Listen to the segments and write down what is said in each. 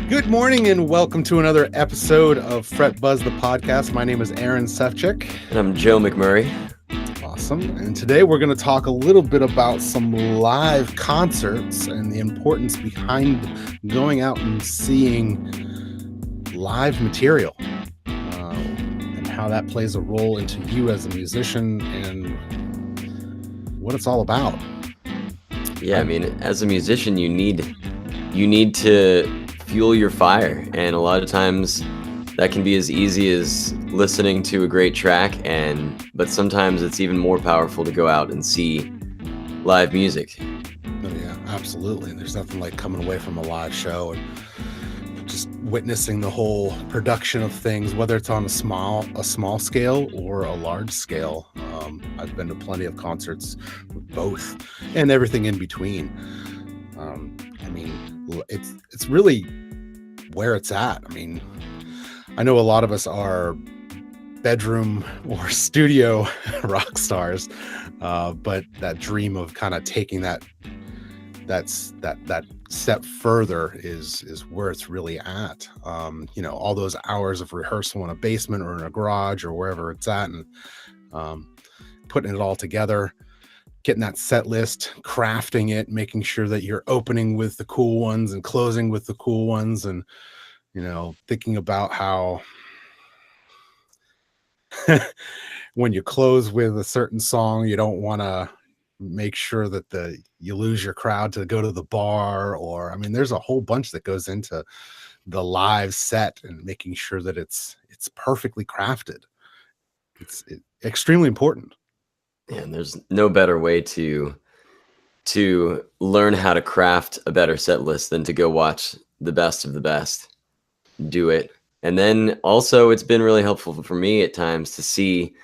Good morning and welcome to another episode of Fret Buzz the podcast. My name is Aaron Sefcik. And I'm Joe McMurray. Awesome. And today we're going to talk a little bit about some live concerts and the importance behind going out and seeing live material and how that plays a role into you as a musician and what it's all about. Yeah, I mean, as a musician, you need to fuel your fire, and a lot of times that can be as easy as listening to a great track, but sometimes it's even more powerful to go out and see live music. Oh yeah, absolutely. There's nothing like coming away from a live show and just witnessing the whole production of things, whether it's on a small scale or a large scale. I've been to plenty of concerts with both and everything in between. I mean, it's really where it's at. I mean, I know a lot of us are bedroom or studio rock stars, but that dream of kind of taking that step further is where it's really at. All those hours of rehearsal in a basement or in a garage or wherever it's at, and putting it all together, getting that set list, crafting it, making sure that you're opening with the cool ones and closing with the cool ones, and thinking about how when you close with a certain song, you don't want to make sure that you lose your crowd to go to the bar, or there's a whole bunch that goes into the live set and making sure that it's perfectly crafted. It's extremely important. And there's no better way to learn how to craft a better set list than to go watch the best of the best do it. And then also it's been really helpful for me at times to see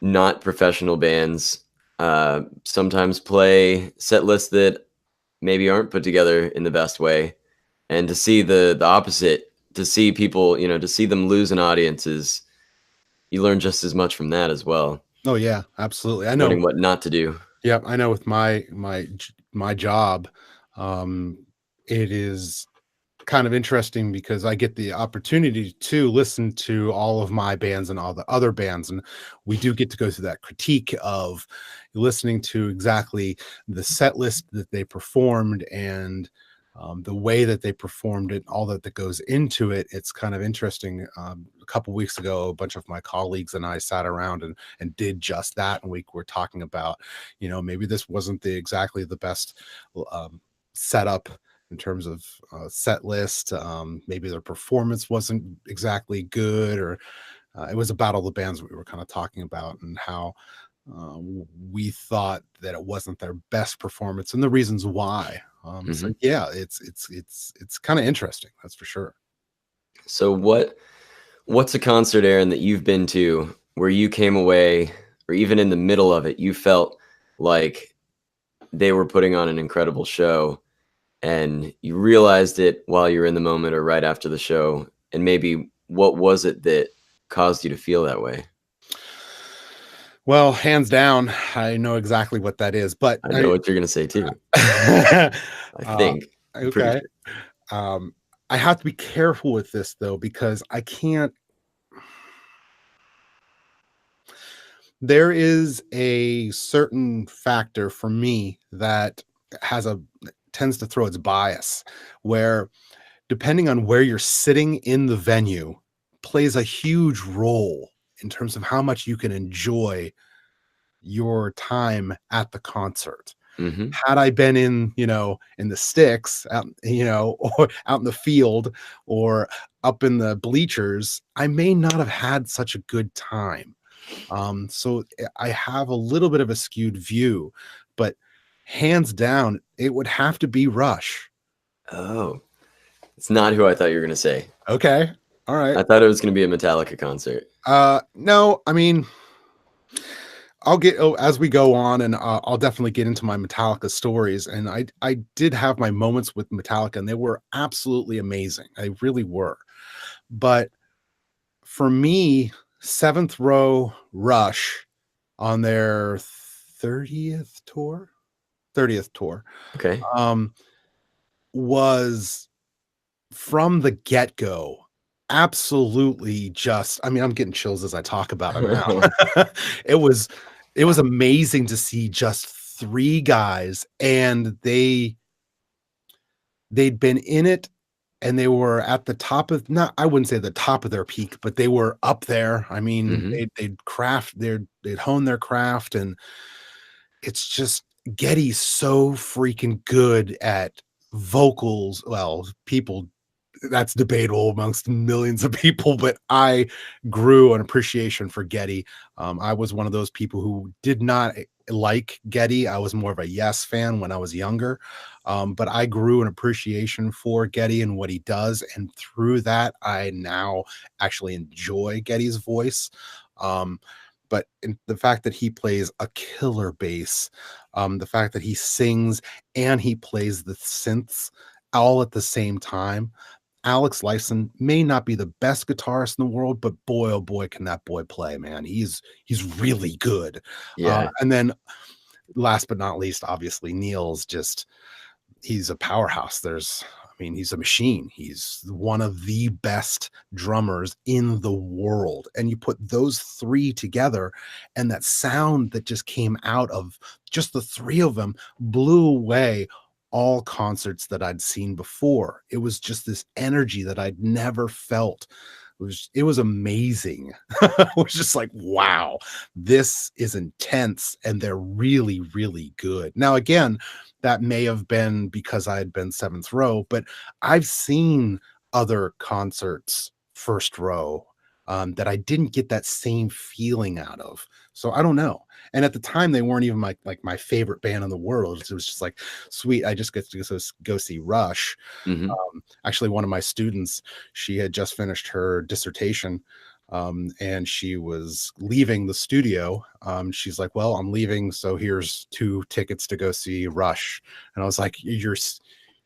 not professional bands sometimes play set lists that maybe aren't put together in the best way, and to see the opposite, to see people, to see them lose an audience, you learn just as much from that as well. Oh yeah, absolutely. I know learning what not to do. Yeah, I know with my job, it is kind of interesting because I get the opportunity to listen to all of my bands and all the other bands, and we do get to go through that critique of listening to exactly the set list that they performed and the way that they performed it, all that goes into it. It's kind of interesting. A couple weeks ago, a bunch of my colleagues and I sat around and did just that, and we were talking about, maybe this wasn't exactly the best setup in terms of set list. Maybe their performance wasn't exactly good, or it was about all the bands we were kind of talking about and how we thought that it wasn't their best performance and the reasons why. So yeah, it's kind of interesting, that's for sure. So what's a concert, Aaron, that you've been to where you came away, or even in the middle of it, you felt like they were putting on an incredible show, and you realized it while you were in the moment or right after the show? And maybe what was it that caused you to feel that way? Well, hands down, I know exactly what that is, but I know what you're going to say too. I think. Okay. Sure. I have to be careful with this though, because I can't. There is a certain factor for me that tends to throw its bias, where depending on where you're sitting in the venue plays a huge role in terms of how much you can enjoy your time at the concert. Mm-hmm. Had I been in the sticks, out, or out in the field or up in the bleachers, I may not have had such a good time. So I have a little bit of a skewed view, but hands down, it would have to be Rush. Oh, it's not who I thought you were going to say. Okay. All right. I thought it was going to be a Metallica concert. No, I'll get as we go on, and I'll definitely get into my Metallica stories. And I did have my moments with Metallica, and they were absolutely amazing. They really were. But for me, Seventh Row Rush on their 30th tour, Okay. was from the get-go, absolutely just, I mean, I'm getting chills as I talk about it now. It was amazing to see just 3 guys, and they'd been in it, and they were at the top of, not, I wouldn't say the top of their peak, but they were up there. I mean, Mhm. they'd hone their craft, and it's just Getty's so freaking good at vocals. Well, people, that's debatable amongst millions of people, but I grew an appreciation for Getty. I was one of those people who did not like Getty. I was more of a Yes fan when I was younger. But I grew an appreciation for Getty and what he does. And through that, I now actually enjoy Getty's voice. But the fact that he plays a killer bass, the fact that he sings and he plays the synths all at the same time. Alex Lifeson may not be the best guitarist in the world, but boy, oh boy, can that boy play, man. He's really good. Yeah. And then last but not least, obviously, Neil's just, he's a powerhouse. I mean, he's a machine. He's one of the best drummers in the world. And you put those 3 together, and that sound that just came out of just the 3 of them blew away all concerts that I'd seen before. It was just this energy that I'd never felt. It was amazing. It was just like, wow, this is intense, and they're really, really good. Now, again, that may have been because I had been 7th row, but I've seen other concerts first row, that I didn't get that same feeling out of. So I don't know. And at the time, they weren't even my favorite band in the world. It was just like, sweet, I just get to go see Rush. Mhm. Actually, one of my students, she had just finished her dissertation, and she was leaving the studio. She's like, well, I'm leaving, so here's 2 tickets to go see Rush. And I was like, you're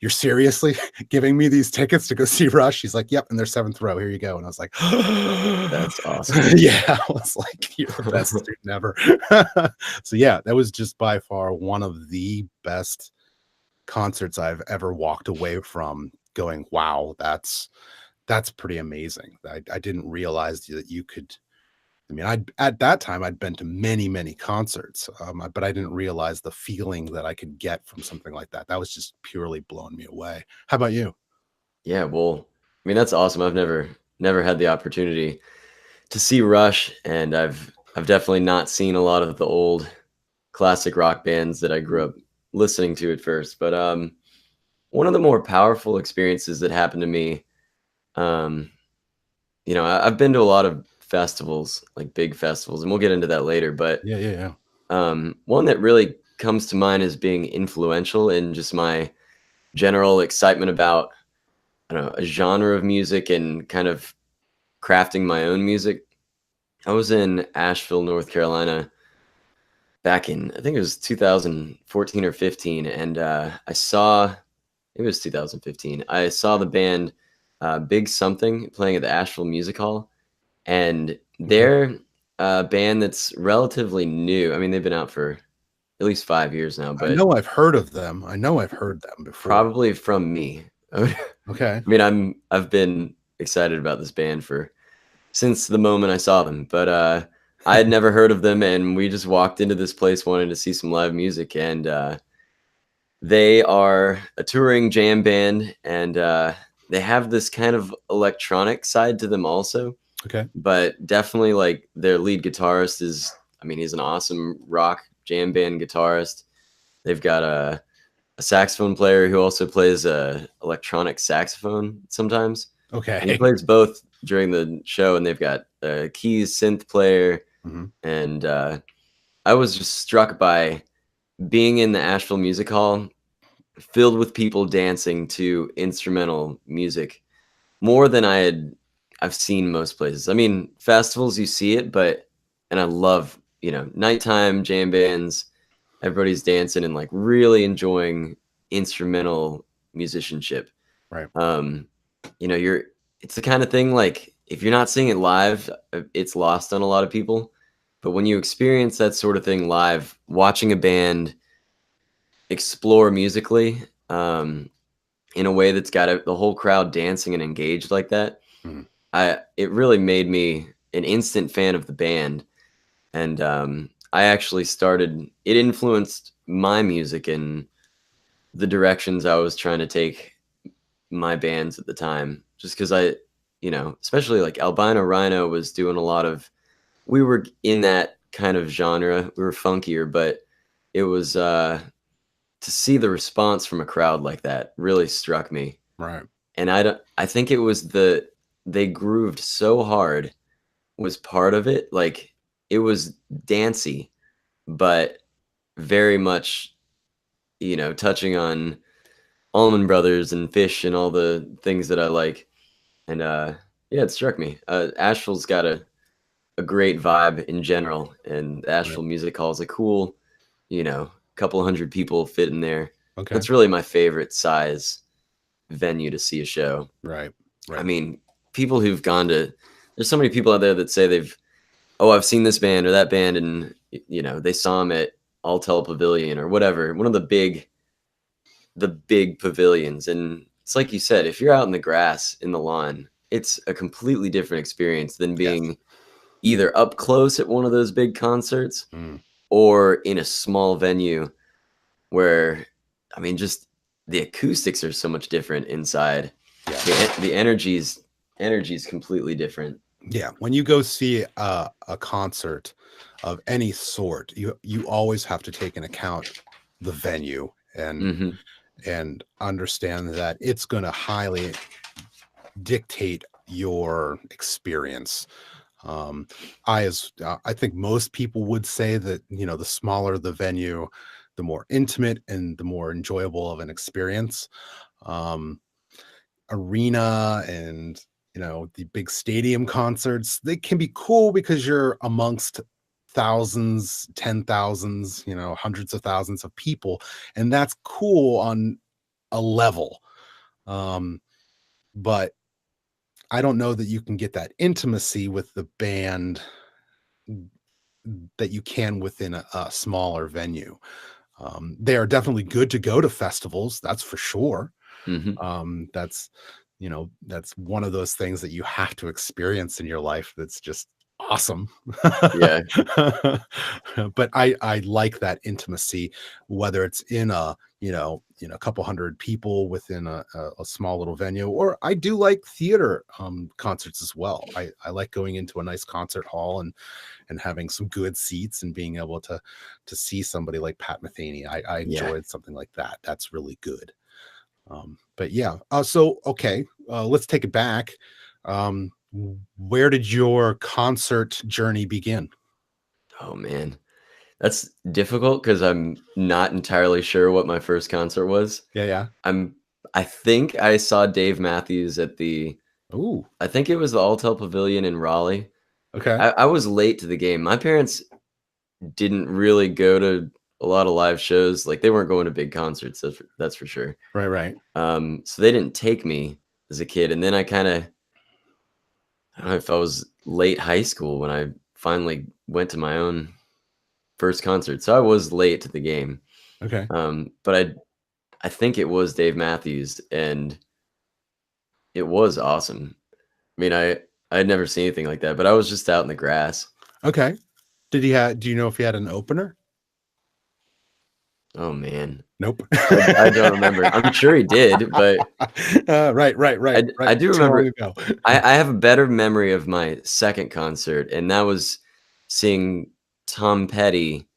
seriously giving me these tickets to go see Rush? She's like, yep, and they're 7th row, here you go. And I was like, That's awesome. yeah, I was like, you're the best student ever. So yeah, that was just by far one of the best concerts I've ever walked away from going, wow, that's pretty amazing. I didn't realize that you could. I mean, at that time I'd been to many, many concerts, but I didn't realize the feeling that I could get from something like that. That was just purely blowing me away. How about you? Yeah, well, I mean, that's awesome. I've never had the opportunity to see Rush, and I've definitely not seen a lot of the old classic rock bands that I grew up listening to at first. But one of the more powerful experiences that happened to me, um, I've been to a lot of festivals, like big festivals, and we'll get into that later. But Yeah, yeah, yeah. one that really comes to mind as being influential in just my general excitement about, I don't know, a genre of music and kind of crafting my own music. I was in Asheville, North Carolina back in, I think it was 2014 or 15, and I saw, it was 2015. I saw the band Big Something playing at the Asheville Music Hall, and Okay. they're a band that's relatively new. I mean, they've been out for at least 5 years now, I but know I've heard of them. I know I've heard them before. probably from me. I Okay. mean, I've been excited about this band for since the moment I saw them, but I had never heard of them, and we just walked into this place wanting to see some live music, and they are a touring jam band, and they have this kind of electronic side to them also, Okay. but definitely like their lead guitarist is, I mean, he's an awesome rock jam band guitarist. They've got a saxophone player who also plays electronic saxophone sometimes, and he Okay. plays both during the show. And they've got a keys synth player, Mhm. and I was just struck by being in the Asheville Music Hall, filled with people dancing to instrumental music more than I've seen most places. I mean, festivals you see it, but and I love, nighttime jam bands. Everybody's dancing and like really enjoying instrumental musicianship. Right. Um, you're it's the kind of thing like if you're not seeing it live, it's lost on a lot of people. But when you experience that sort of thing live, watching a band explore musically, in a way that's got the whole crowd dancing and engaged like that, Mm. it really made me an instant fan of the band. And I actually it influenced my music in the directions I was trying to take my bands at the time. Just because especially like Albino Rhino was doing a lot of, we were in that kind of genre. We were funkier, but it was, to see the response from a crowd like that really struck me. Right. And I think it was they grooved so hard was part of it. Like, it was dancey, but very much, touching on Allman Brothers and Phish and all the things that I like. And yeah, it struck me. Asheville's got a great vibe in general, and Asheville Music Hall is a cool, couple hundred people fit in there. Okay. That's really my favorite size venue to see a show. Right. I mean, people who've gone to, there's so many people out there that say I've seen this band or that band, and they saw them at Alltel Pavilion or whatever, one of the big pavilions. And it's like you said, if you're out in the grass in the lawn, it's a completely different experience than being either up close at one of those big concerts or in a small venue where, I mean, just the acoustics are so much different inside. Yeah. The energy's completely different. Yeah, when you go see a concert of any sort, you always have to take into account the venue and understand that it's going to highly dictate your experience. I think most people would say that, the smaller the venue, the more intimate and the more enjoyable of an experience. Arena and the big stadium concerts, they can be cool because you're amongst thousands, 10,000s, hundreds of thousands of people, and that's cool on a level. But I don't know that you can get that intimacy with the band that you can within a smaller venue. They are definitely good to go to festivals, that's for sure. That's one of those things that you have to experience in your life. That's just awesome. Yeah. But I like that intimacy, whether it's in a couple hundred people within a small little venue, or I do like theater concerts as well. I like going into a nice concert hall and having some good seats and being able to see somebody like Pat Metheny. I enjoyed something like that. That's really good. But yeah, so okay, let's take it back. Where did your concert journey begin? Oh man, that's difficult because I'm not entirely sure what my first concert was. Yeah. I think I saw Dave Matthews at I think it was the Alltel Pavilion in Raleigh. Okay. I was late to the game. My parents didn't really go to a lot of live shows. Like, they weren't going to big concerts. That's for sure. Right. So they didn't take me as a kid. And then I don't know if I was late high school when I finally went to my own first concert. So I was late to the game. Okay. But I think it was Dave Matthews, and it was awesome. I mean, I had never seen anything like that, but I was just out in the grass. Okay. Do you know if he had an opener? Oh man. Nope. I don't remember. I'm sure he did, but right. I do remember. I have a better memory of my second concert, and that was seeing Tom Petty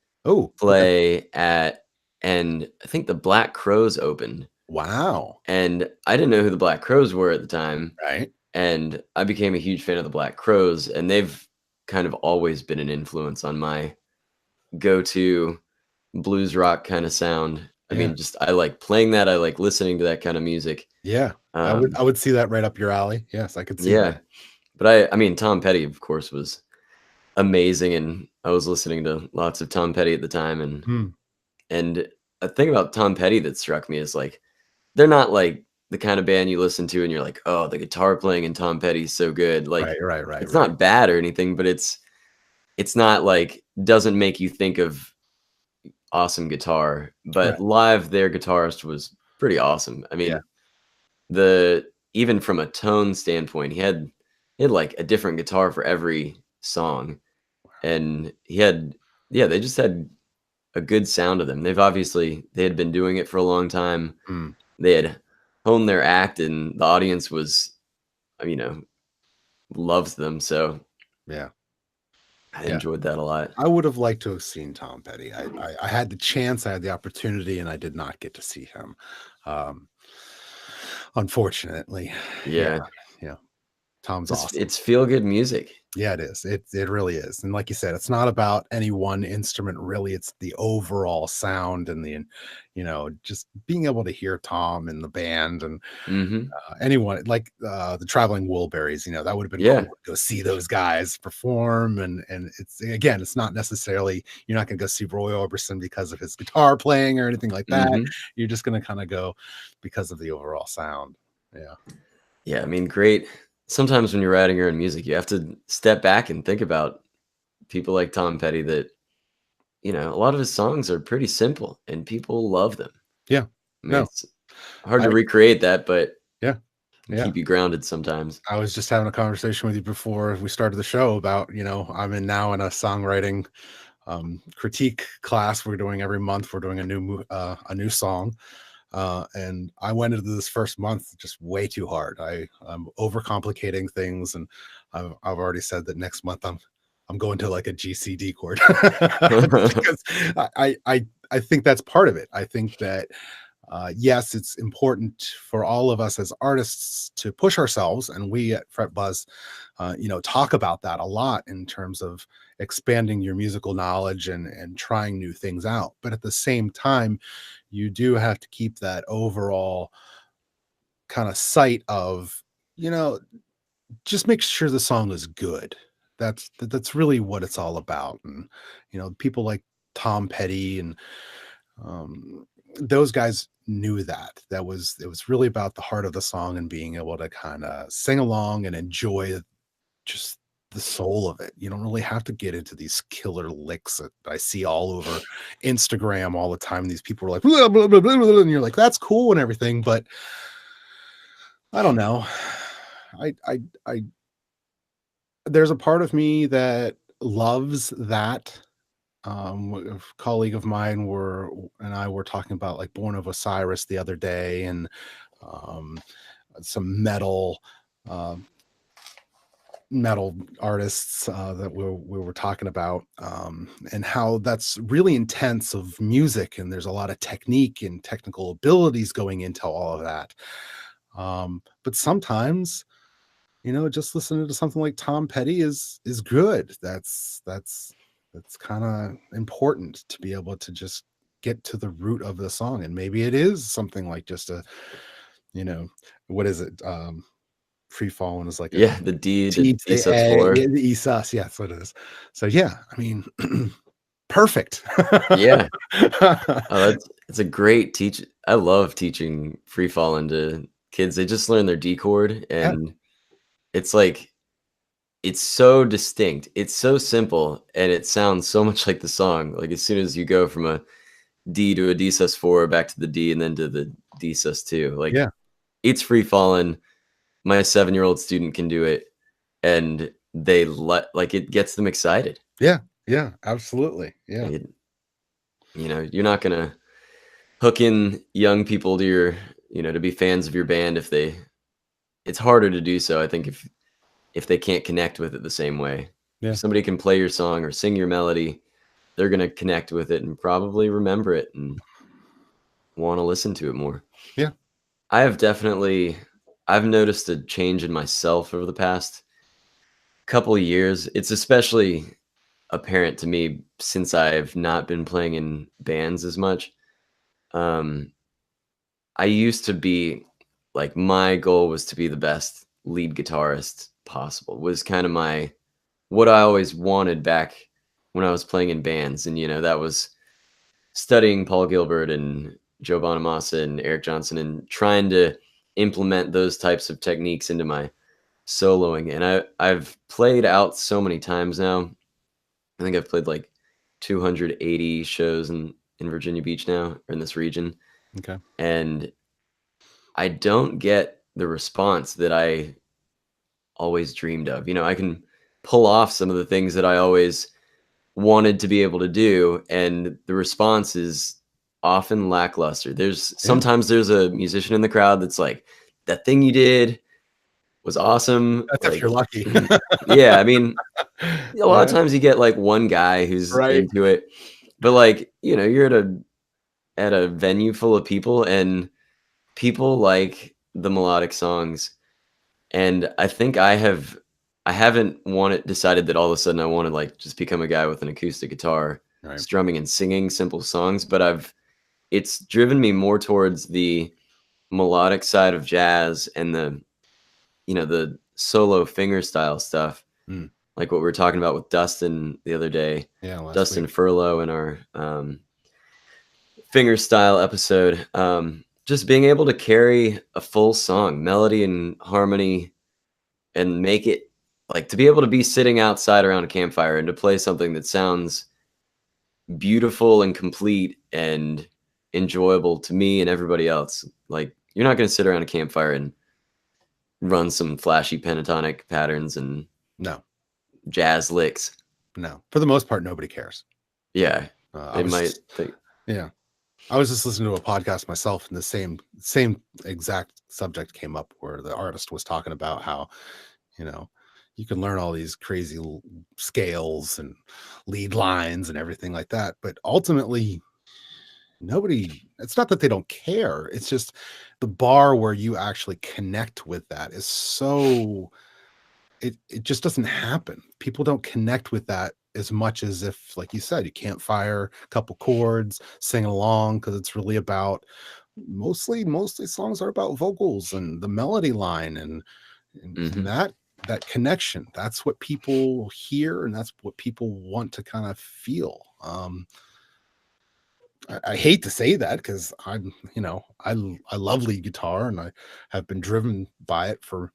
play at, and I think the Black Crowes opened. Wow. And I didn't know who the Black Crowes were at the time. Right. And I became a huge fan of the Black Crowes, and they've kind of always been an influence on my go-to blues rock kind of sound. I mean, just, I like playing that. I like listening to that kind of music. Yeah. I would see that right up your alley. Yes, I could see that. But I mean, Tom Petty, of course, was amazing, and I was listening to lots of Tom Petty at the time. And a thing about Tom Petty that struck me is, like, they're not like the kind of band you listen to and you're like, oh, the guitar playing in Tom Petty's so good. Like, right. It's not bad or anything, but it's not like, doesn't make you think of awesome guitar. But live, their guitarist was pretty awesome. I mean, even from a tone standpoint, he had like a different guitar for every song, and they just had a good sound to them. They had been doing it for a long time. Mm, They had honed their act, and the audience was, you know, loved them. So yeah. I Yeah. enjoyed that a lot. I would have liked to have seen Tom Petty. I had the chance, I had the opportunity, and I did not get to see him. Um, Unfortunately. Yeah. Yeah, Yeah. Tom's awesome. it's feel good music. Yeah, it is. It really is. And like you said, it's not about any one instrument, really. It's the overall sound and just being able to hear Tom and the band and Hmm. anyone like the Traveling Wilburys, that would have been cool Yeah. to go see those guys perform. And it's again, it's not necessarily you're not going to go see Roy Orbison because of his guitar playing or anything like that. Hmm. You're just going to kind of go because of the overall sound. Yeah. Yeah, I mean, great. Sometimes when you're writing your own music, you have to step back and think about people like Tom Petty that, a lot of his songs are pretty simple and people love them. Yeah. I mean, No. it's hard I to recreate that, but Yeah. Yeah. keep you grounded sometimes. I was just having a conversation with you before we started the show about, I'm now in a songwriting critique class we're doing every month. We're doing a new song. And I went into this first month just way too hard. I'm overcomplicating things, and I've already said that next month I'm going to like a GCD chord because I think that's part of it. I think that yes, it's important for all of us as artists to push ourselves, and we at Fret Buzz, talk about that a lot in terms of expanding your musical knowledge and trying new things out. But at the same time, you do have to keep that overall kind of sight of, just make sure the song is good. That's really what it's all about. And people like Tom Petty and those guys knew that it was really about the heart of the song and being able to kind of sing along and enjoy just the soul of it. You don't really have to get into these killer licks that I see all over Instagram all the time. These people are like, blah, blah, blah, blah, blah, and you're like, that's cool and everything, but I don't know. I there's a part of me that loves that. A colleague of mine and I were talking about like Born of Osiris the other day, and um, some uh, metal artists that we were talking about, and how that's really intense of music, and there's a lot of technique and technical abilities going into all of that. But sometimes, just listening to something like Tom Petty is good. That's kind of important to be able to just get to the root of the song. And maybe it is something like just you know, what is it? Free Falling is like a Yeah, the D to T to D the sus A, 4. yeah, the E sus. Yeah, that's what it is. So yeah, I mean, perfect. Yeah. Oh, it's a great teach. I love teaching free falling to kids. They just learn their D chord, Yeah, and it's like it's so distinct. It's so simple, and it sounds so much like the song. Like as soon as you go from a D to a D sus 4, back to the D, and then to the D sus 2, like yeah, it's free falling. My 7-year-old student can do it, and it gets them excited. yeah, yeah, absolutely. Yeah, It, you're not gonna hook in young people to to be fans of your band it's harder to do so, I think, if they can't connect with it the same way. yeah, If somebody can play your song or sing your melody, they're going to connect with it and probably remember it and want to listen to it more. yeah. I have definitely I've noticed a change in myself over the past couple of years. It's especially apparent to me since I've not been playing in bands as much. Um, I used to be like my goal was to be the best lead guitarist possible. Was kind of my what I always wanted back when I was playing in bands, and that was studying Paul Gilbert and Joe Bonamassa and Eric Johnson and trying to implement those types of techniques into my soloing. And I've played out so many times now. I think I've played like 280 shows in Virginia Beach now, or in this region. Okay. And I don't get the response that I always dreamed of. You know, I can pull off some of the things that I always wanted to be able to do, and the response is often lackluster. Sometimes there's a musician in the crowd that's like, that thing you did was awesome. That's Like, if you're lucky. yeah, I mean, a lot of times you get like one guy who's into it, but like, you know, you're at a venue full of people, and people like the melodic songs. And I think I haven't decided that all of a sudden I want to like just become a guy with an acoustic guitar, strumming and singing simple songs, but it's driven me more towards the melodic side of jazz and the, you know, the solo finger style stuff. Like what we were talking about with Dustin the other day. Yeah, Dustin Furlow in our finger style episode. Just being able to carry a full song, melody and harmony, and make it like to be able to be sitting outside around a campfire and to play something that sounds beautiful and complete and enjoyable to me and everybody else. Like, you're not going to sit around a campfire and run some flashy pentatonic patterns and jazz licks. No, for the most part, nobody cares. Yeah, they might think. Yeah, I was just listening to a podcast myself, and the same exact subject came up, where the artist was talking about how, you know, you can learn all these crazy scales and lead lines and everything like that, but ultimately, it's not that they don't care. It's just the bar where you actually connect with that is so. It just doesn't happen. People don't connect with that as much as if, like you said, you can't fire a couple chords, sing along, because it's really about mostly songs are about vocals and the melody line and that connection. That's what people hear, and that's what people want to kind of feel. I hate to say that, because I'm, you know, I love lead guitar, and I have been driven by it for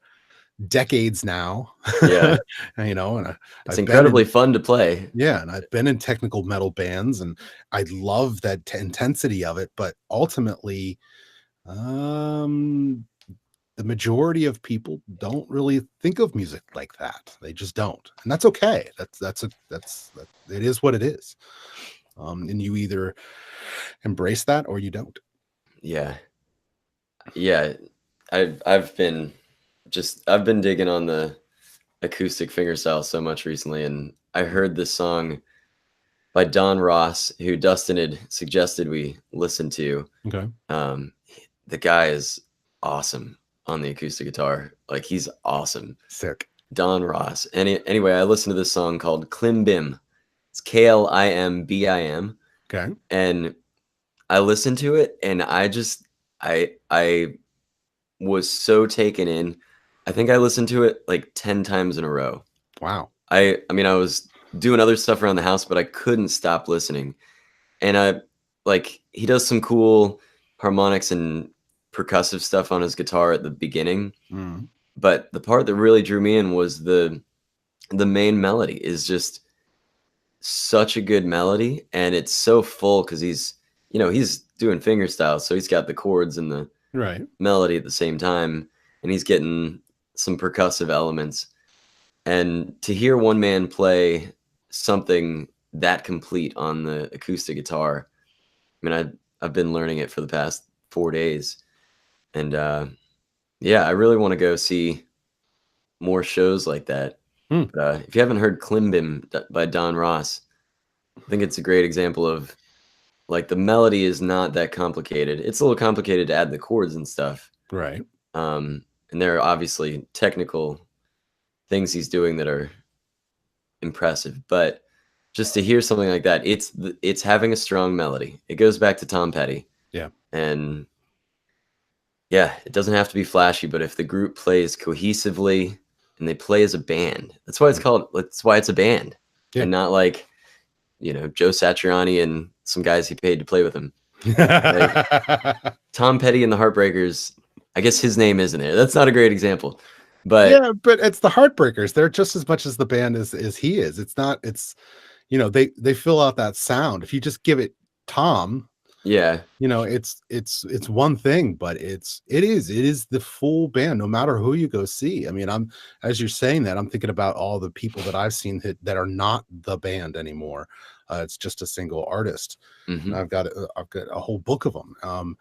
decades now. Yeah. You know, and it's incredibly fun to play. Yeah, and I've been in technical metal bands, and I love that intensity of it, but ultimately the majority of people don't really think of music like that. They just don't, and that's okay. It is what it is. And you either embrace that or you don't. Yeah. I've been digging on the acoustic fingerstyle so much recently, and I heard this song by Don Ross, who Dustin had suggested we listen to. Okay. The guy is awesome on the acoustic guitar. Like, he's awesome. Sick. Don Ross. Anyway, I listened to this song called Klimbim. It's Klimbim. Okay. And I listened to it, and I was so taken in. I think I listened to it like 10 times in a row. Wow. I mean, I was doing other stuff around the house, but I couldn't stop listening. And he does some cool harmonics and percussive stuff on his guitar at the beginning. But the part that really drew me in was the main melody is just such a good melody, and it's so full because he's doing fingerstyle, so he's got the chords and the melody at the same time, and he's getting some percussive elements. And to hear one man play something that complete on the acoustic guitar, I mean, I've been learning it for the past 4 days, and I really want to go see more shows like that. But if you haven't heard Klimbim by Don Ross, I think it's a great example of, like, the melody is not that complicated. It's a little complicated to add the chords and stuff. Right. And there are obviously technical things he's doing that are impressive. But just to hear something like that, it's having a strong melody. It goes back to Tom Petty. Yeah. And yeah, it doesn't have to be flashy, but if the group plays cohesively and they play as a band, that's why it's a band. Yeah. And not like, Joe Satriani and some guys he paid to play with him. Like, Tom Petty and the Heartbreakers, I guess his name isn't there. That's not a great example. But yeah, but it's the Heartbreakers. They're just as much as the band as he is. It's not, they fill out that sound. If you just give it Tom, Yeah. You know, it's one thing, but it is the full band, no matter who you go see. I mean, as you're saying that, I'm thinking about all the people that I've seen that are not the band anymore. It's just a single artist, and Hmm. I've got a whole book of them.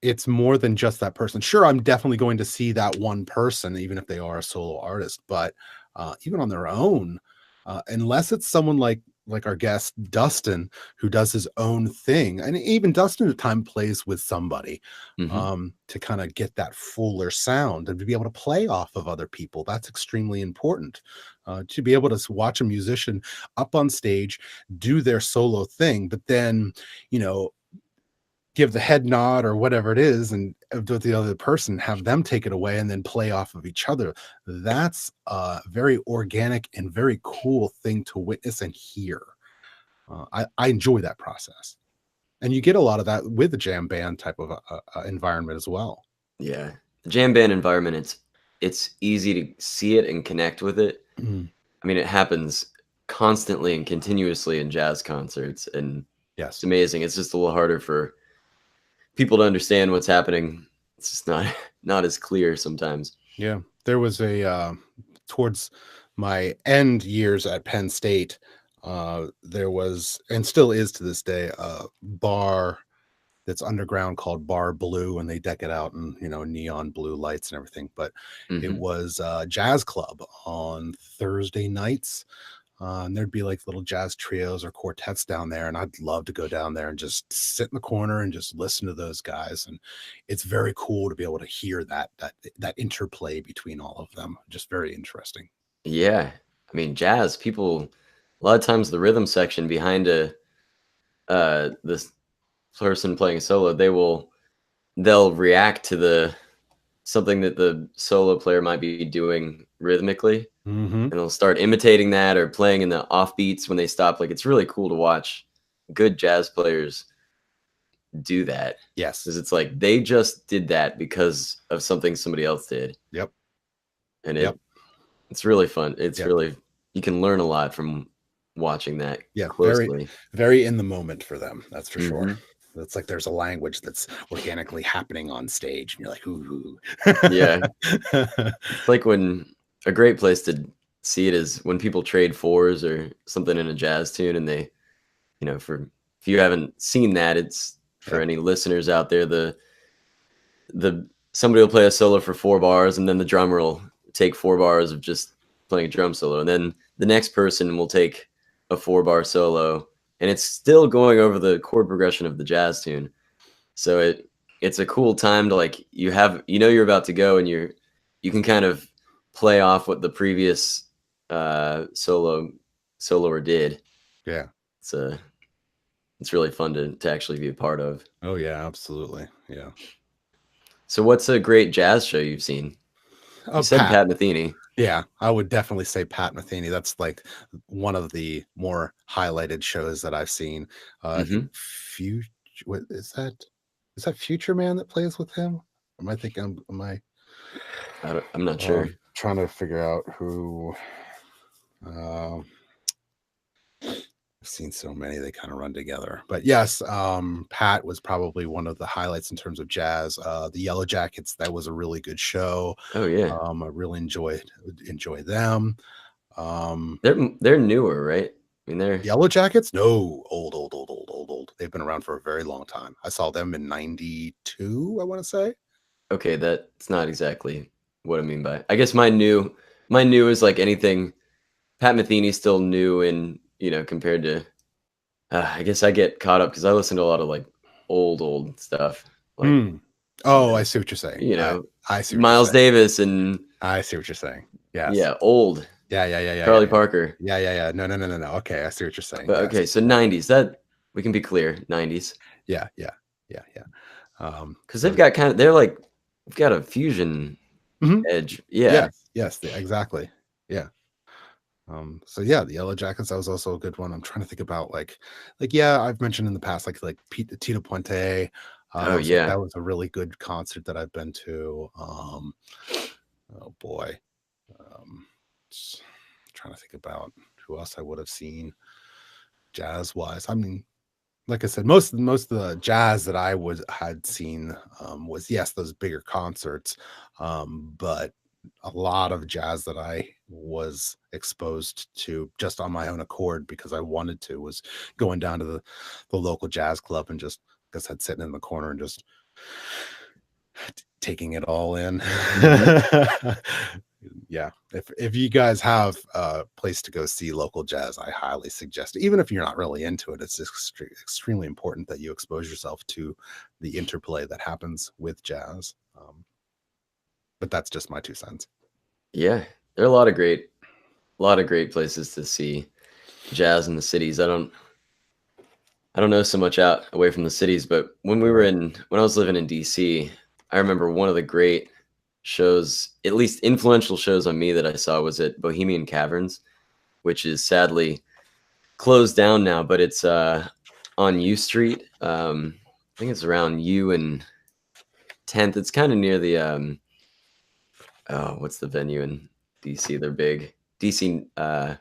It's more than just that person. Sure, I'm definitely going to see that one person, even if they are a solo artist. But even on their own, unless it's someone like our guest Dustin, who does his own thing, and even Dustin at time plays with somebody Hmm. to kind of get that fuller sound and to be able to play off of other people. That's extremely important. To be able to watch a musician up on stage do their solo thing, but then you know give the head nod or whatever it is and do the other person, have them take it away and then play off of each other. That's a very organic and very cool thing to witness and hear. I enjoy that process, and you get a lot of that with the jam band type of environment as well. Yeah. The jam band environment, it's easy to see it and connect with it. Mm, I mean, it happens constantly and continuously in jazz concerts, and it's yes. amazing. It's just a little harder for people to understand what's happening. It's just not not as clear sometimes. Yeah, there was a towards my end years at Penn State. There was, and still is to this day, a bar that's underground called Bar Blue, and they deck it out in neon blue lights and everything. But it Hmm. was a jazz club on Thursday nights, and there'd be like little jazz trios or quartets down there, and I'd love to go down there and just sit in the corner and just listen to those guys. And it's very cool to be able to hear that interplay between all of them. Just very interesting. Yeah. I mean, jazz, people, a lot of times the rhythm section behind this person playing a solo, they'll react to something that the solo player might be doing rhythmically, Hmm. and they'll start imitating that or playing in the offbeats when they stop. Like, it's really cool to watch good jazz players do that, Yes. because it's like they just did that because of something somebody else did, Yep. and Yep. it's really fun. It's Yep. really, you can learn a lot from watching that Yeah. Very, closely. very in the moment for them. That's for sure. Hmm. It's like there's a language that's organically happening on stage, and you're like, ooh. Yeah, it's like when a great place to see it is when people trade fours or something in a jazz tune, and they, for if you haven't seen that, it's for Yep. any listeners out there, the somebody will play a solo for 4 bars, and then the drummer will take 4 bars of just playing a drum solo, and then the next person will take a 4 bar solo, and it's still going over the chord progression of the jazz tune. So it's a cool time to, like, you're about to go, and you can kind of play off what the previous soloer did. Yeah. It's a it's really fun to actually be a part of. Oh yeah, absolutely. Yeah. So what's a great jazz show you've seen? You said Pat. Pat Metheny. Yeah, I would definitely say Pat Metheny. That's like one of the more highlighted shows that I've seen. I think Hmm. Future. What is that? Is that Future Man that plays with him? Am I thinking? Am I I'm not sure. trying to figure out who? Uh, I've seen so many; they kind of run together. But yes, Pat was probably one of the highlights in terms of jazz. The Yellowjackets, that was a really good show. Oh yeah, I really enjoy them. Um, they're newer, right? I mean, they're Yellow Jackets? No, old. They've been around for a very long time. I saw them in '92, I want to say. okay. That's not exactly what I mean by. I guess my new is like anything. Pat Metheny's still new, and compared to, I guess I get caught up because I listen to a lot of like old stuff, like Hmm. you Oh, I know, see what you're saying. you know, I see what you're Miles saying. Davis and I see what you're saying. Yes. yeah, old Charlie Yeah. Parker. Yeah. No. Okay, I see what you're saying. But Yes. okay, so '90s. That we can be clear, '90s, Yeah. because So they're like, they've got a fusion mhm. edge. Yeah. Yes, exactly. Yeah. So yeah, the Yellow Jackets, that was also a good one. I'm trying to think about yeah, I've mentioned in the past like Tito Puente. Oh yeah. That was a really good concert that I've been to. Oh boy. Um s- Trying to think about who else I would have seen jazz wise. I mean, like I said, most of the jazz that I had seen was, yes, those bigger concerts, but a lot of jazz that I was exposed to just on my own accord because I wanted to was going down to the local jazz club and just, like I said, sitting in the corner and just taking it all in. Yeah, if you guys have a place to go see local jazz, I highly suggest it. Even if you're not really into it, it's extremely important that you expose yourself to the interplay that happens with jazz. But that's just my 2 cents. Yeah, there are a lot of great places to see jazz in the cities. I don't know so much out away from the cities, but when I was living in DC, I remember one of the great shows, at least influential shows on me that I saw, was at Bohemian Caverns, which is sadly closed down now, but it's on U Street. I think it's around U and 10th. It's kind of near the what's the venue in DC? They're big. DC 9:30?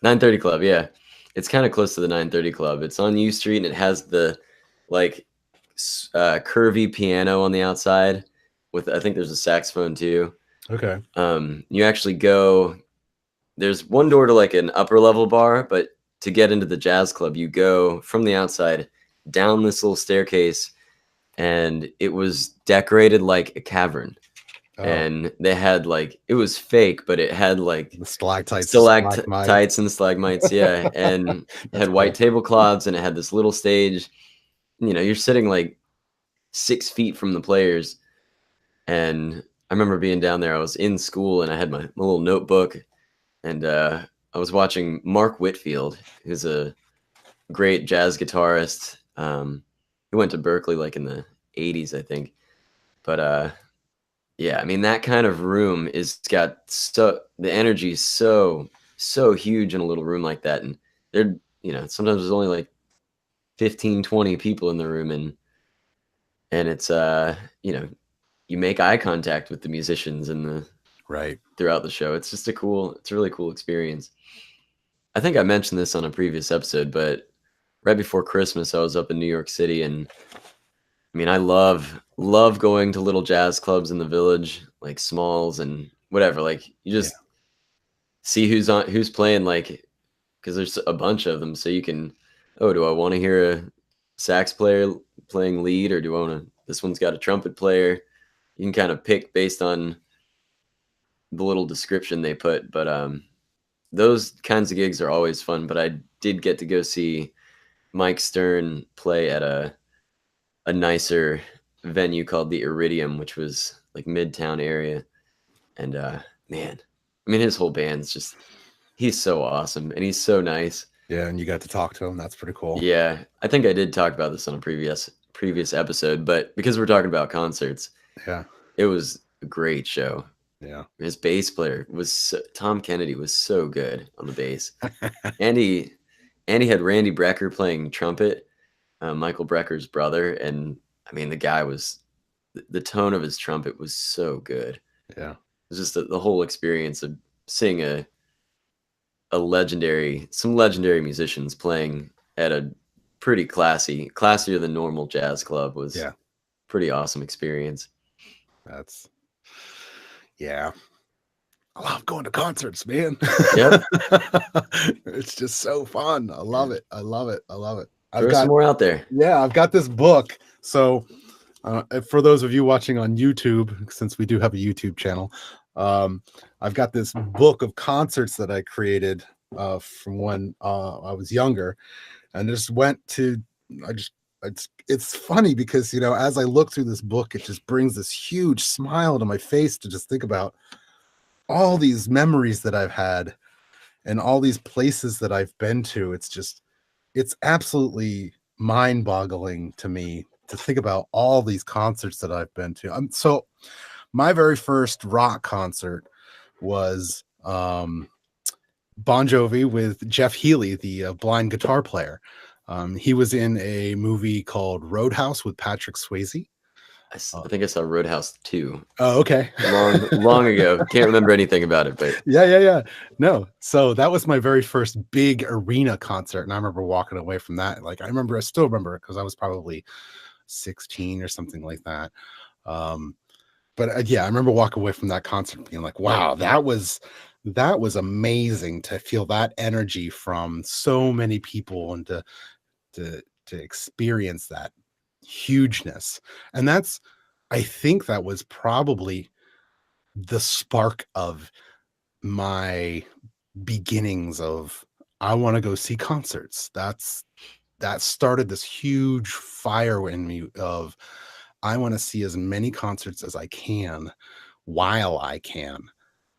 930 Club, yeah. It's kind of close to the 930 Club. It's on U Street and it has the like curvy piano on the outside with, I think there's a saxophone too. Okay. You actually go, there's one door to like an upper level bar, but to get into the jazz club, you go from the outside down this little staircase, and it was decorated like a cavern. Oh. And they had like, it was fake, but it had like the stalactites and stalagmites, yeah, and it had white tablecloths, and it had this little stage. You know, you're sitting like 6 feet from the players. And I remember being down there. I was in school, and I had my little notebook, and I was watching Mark Whitfield, who's a great jazz guitarist. He went to Berkeley like in the 80s, I think. But yeah, I mean, that kind of room the energy is so huge in a little room like that. And there, you know, sometimes there's only like 15, 20 people in the room, and it's you know, you make eye contact with the musicians and throughout the show. It's just it's a really cool experience. I think I mentioned this on a previous episode, but right before Christmas, I was up in New York City, and I mean, I love going to little jazz clubs in the Village, like Smalls and whatever. Like, you just see who's playing, like, because there's a bunch of them, so you can, do I want to hear a sax player playing lead, or do I want to, this one's got a trumpet player? You can kind of pick based on the little description they put. But those kinds of gigs are always fun. But I did get to go see Mike Stern play at a nicer venue called the Iridium, which was like Midtown area. And man, I mean, his whole band's just, he's so awesome, and he's so nice. Yeah, and you got to talk to him. That's pretty cool. Yeah, I think I did talk about this on a previous episode, but because we're talking about concerts, yeah, it was a great show. Yeah, his bass player was Tom Kennedy was so good on the bass, and he had Randy Brecker playing trumpet, Michael Brecker's brother, and I mean, the guy was, the tone of his trumpet was so good. Yeah, it was just the whole experience of seeing some legendary musicians playing at a pretty classier than normal jazz club was pretty awesome experience. I love going to concerts, man. Yep. It's just so fun. I love it. Throw some more out there. Yeah, I've got this book. So for those of you watching on YouTube, since we do have a YouTube channel, I've got this book of concerts that I created from when I was younger, and just it's funny because, you know, as I look through this book, it just brings this huge smile to my face to just think about all these memories that I've had and all these places that I've been to. It's absolutely mind-boggling to me to think about all these concerts that I've been to. So my very first rock concert was Bon Jovi with Jeff Healey, the blind guitar player. He was in a movie called Roadhouse with Patrick Swayze. I think I saw Roadhouse 2 Oh, okay. long ago. Can't remember anything about it, but Yeah. No. So that was my very first big arena concert. And I remember walking away from that. Like, I still remember it because I was probably 16 or something like that. But yeah, I remember walking away from that concert being like, wow, that was amazing to feel that energy from so many people and to experience that hugeness. And I think that was probably the spark of my beginnings of I want to go see concerts. That started this huge fire in me of I want to see as many concerts as I can while I can.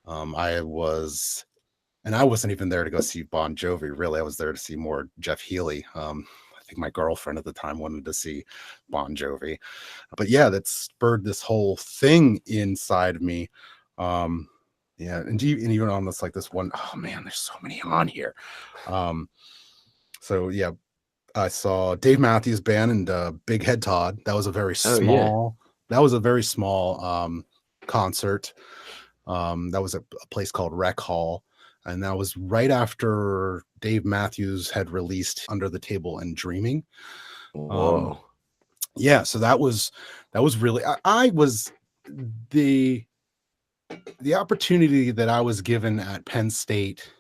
I wasn't even there to go see Bon Jovi. Really, I was there to see more Jeff Healey. I think my girlfriend at the time wanted to see Bon Jovi, but yeah, that spurred this whole thing inside of me. Yeah, and even on this like this one, oh man, there's so many on here. So yeah, I saw Dave Matthews Band and Big Head Todd. That was a very small. That was a very small concert. That was a place called Rec Hall, and that was right after Dave Matthews had released Under the Table and Dreaming. whoa. Yeah, so that was really I was the opportunity that I was given at Penn State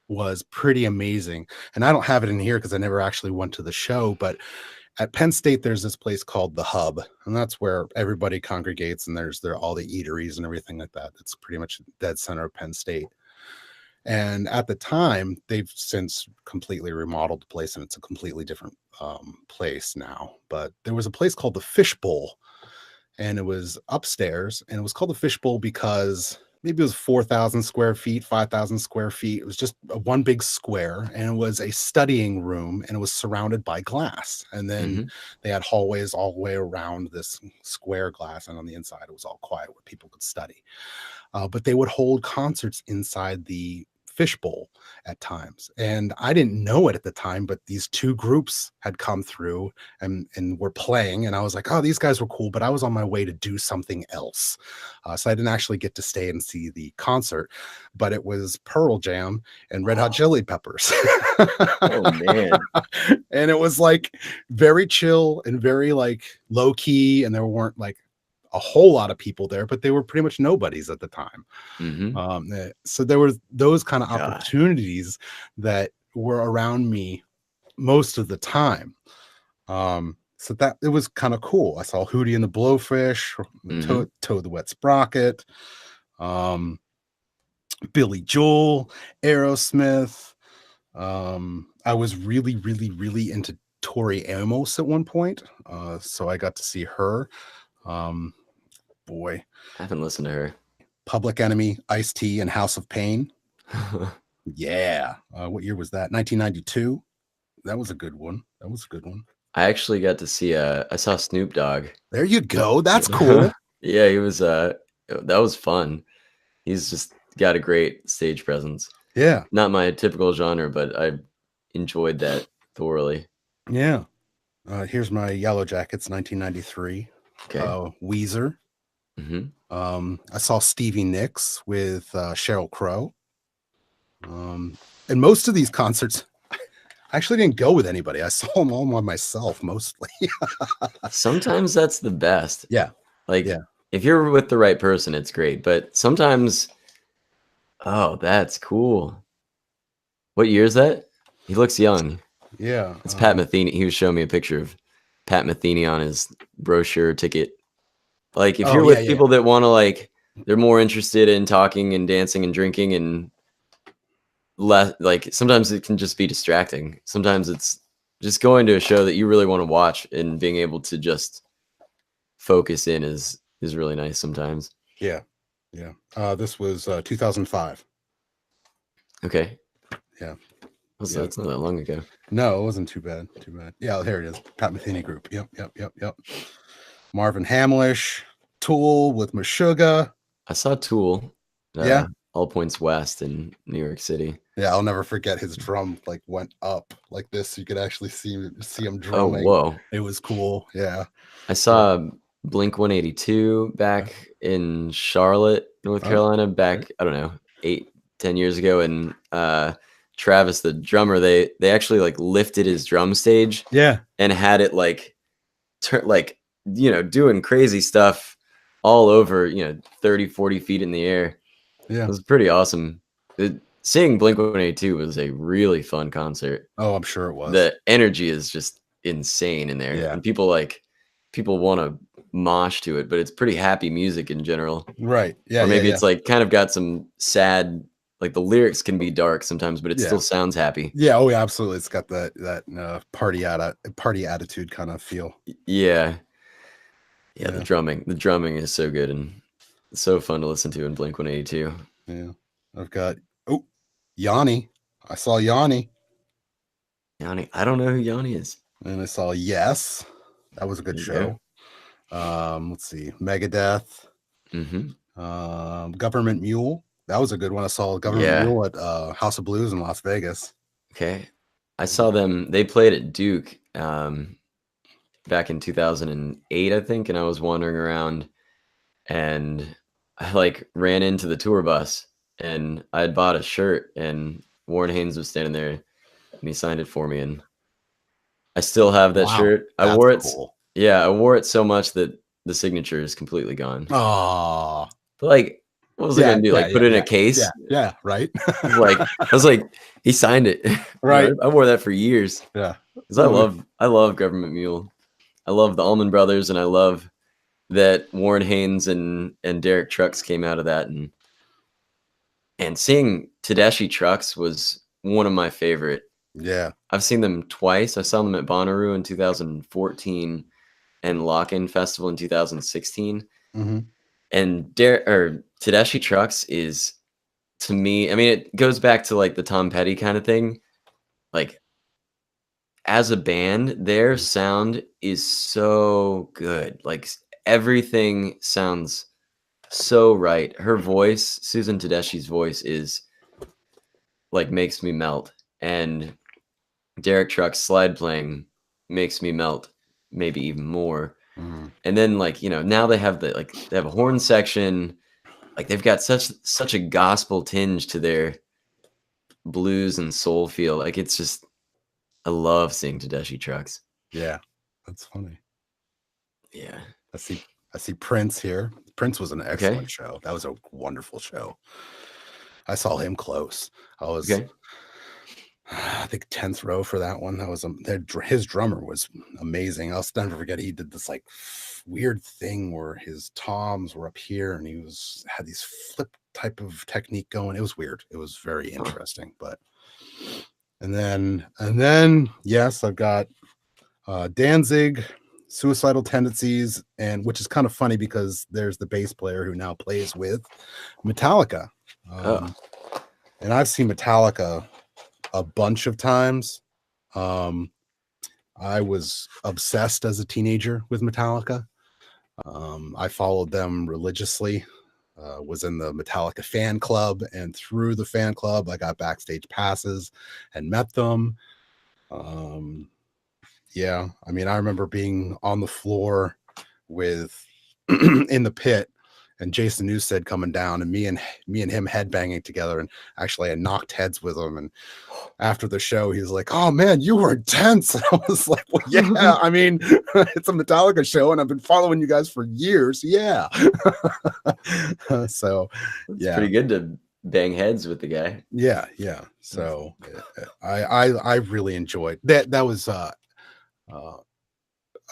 was pretty amazing. And I don't have it in here because I never actually went to the show, but at Penn State, there's this place called the Hub, and that's where everybody congregates, and there's all the eateries and everything like that. It's pretty much dead center of Penn State. And at the time, they've since completely remodeled the place, and it's a completely different place now. But there was a place called the Fish Bowl, and it was upstairs, and it was called the Fish Bowl because maybe it was 4,000 square feet, 5,000 square feet. It was just one big square, and it was a studying room, and it was surrounded by glass. And then they had hallways all the way around this square glass, and on the inside, it was all quiet where people could study. But they would hold concerts inside the Fish Bowl at times, and I didn't know it at the time, but these two groups had come through and were playing, and I was like, oh, these guys were cool, but I was on my way to do something else, so I didn't actually get to stay and see the concert. But it was Pearl Jam and Red Hot Chili Peppers. Oh man. And it was like very chill and very like low key, and there weren't like a whole lot of people there, but they were pretty much nobodies at the time. So there was those kind of opportunities that were around me most of the time. So that it was kind of cool. I saw Hootie and the Blowfish, Toad the Wet Sprocket, Billy Joel, Aerosmith. I was really, really, really into Tori Amos at one point. So I got to see her. Boy, I haven't listened to her. Public Enemy, Ice-T, and House of Pain. Yeah. What year was that? 1992. That was a good one. I actually got to see I saw Snoop Dogg. There you go. That's cool. Yeah, he was that was fun. He's just got a great stage presence. Yeah. Not my typical genre, but I enjoyed that thoroughly. Yeah. Here's my Yellowjackets, 1993. Okay. Weezer. I saw Stevie Nicks with Sheryl Crow. And most of these concerts, I actually didn't go with anybody. I saw them all by myself mostly. Sometimes that's the best. Yeah. Like if you're with the right person, it's great. But sometimes, oh, that's cool. What year is that? He looks young. Yeah. It's Pat Metheny. He was showing me a picture of Pat Metheny on his brochure ticket. Like if you're with people that want to like, they're more interested in talking and dancing and drinking and less like sometimes it can just be distracting. Sometimes it's just going to a show that you really want to watch and being able to just focus in is really nice sometimes. Yeah. This was 2005. Okay. Yeah. That's not that long ago. No, it wasn't too bad. Yeah, here it is. Pat Metheny Group. Yep. Marvin Hamlish, Tool with Meshuggah. I saw Tool. All Points West in New York City. Yeah, I'll never forget his drum like went up like this. You could actually see him drumming. Oh, whoa. It was cool. Yeah. I saw Blink-182 back in Charlotte, North Carolina, back, I don't know, 8-10 years ago. And Travis, the drummer, they actually like lifted his drum stage and had it like doing crazy stuff all over, 30-40 feet in the air. It was pretty awesome. Seeing Blink-182 was a really fun concert. Oh, I'm sure it was. The energy is just insane in there. And people want to mosh to it, but it's pretty happy music in general. Right. Yeah. Or maybe it's like kind of got some sad, like the lyrics can be dark sometimes, but it still sounds happy. Yeah. Oh, yeah, absolutely. It's got that party attitude kind of feel. Yeah. The drumming is so good and so fun to listen to in Blink-182. Yeah. I've got Yanni. I saw Yanni. I don't know who Yanni is. And I saw Yes. That was a good show. Let's see. Megadeath. Government Mule. That was a good one. I saw Government Mule at House of Blues in Las Vegas. Okay. I saw them. They played at Duke back in 2008, I think. And I was wandering around and I like ran into the tour bus and I had bought a shirt and Warren Haynes was standing there and he signed it for me. And I still have that shirt. I wore it. Cool. Yeah, I wore it so much that the signature is completely gone. Oh, but like, what was I gonna do? Like, put it in a case? Yeah, right. I was like, he signed it. Right. I wore that for years. Yeah, because I love Government Mule. I love the Allman Brothers, and I love that Warren Haynes and Derek Trucks came out of that, and seeing Tedeschi Trucks was one of my favorite. Yeah, I've seen them twice. I saw them at Bonnaroo in 2014 and Lock-In Festival in 2016. And Tedeschi Trucks is, to me, I mean, it goes back to like the Tom Petty kind of thing. Like, as a band, their sound is so good. Like, everything sounds so right. Her voice, Susan Tedeschi's voice, is like makes me melt. And Derek Truck's slide playing makes me melt, maybe even more. And then like, now they have they have a horn section. Like they've got such a gospel tinge to their blues and soul feel. Like it's just, I love seeing Tedeschi Trucks. Yeah, that's funny. Yeah. I see Prince here. Prince was an excellent show. That was a wonderful show. I saw him close. I was I think 10th row for that one. That was his drummer was amazing. I'll never forget he did this like weird thing where his toms were up here and he had these flip type of technique going. It was weird. It was very interesting. But and then yes, I've got Danzig, Suicidal Tendencies, and which is kind of funny because there's the bass player who now plays with Metallica. And I've seen Metallica a bunch of times. I was obsessed as a teenager with Metallica. I followed them religiously, was in the Metallica fan club, and through the fan club, I got backstage passes and met them. Yeah, I mean, I remember being on the floor with in the pit and Jason Newsted coming down and me and him headbanging together, and actually I knocked heads with him. And after the show, he was like, "Oh man, you were intense." And I was like, "Well, yeah, I mean, it's a Metallica show and I've been following you guys for years." Yeah. So it's pretty good to bang heads with the guy. Yeah. So I really enjoyed that. That was a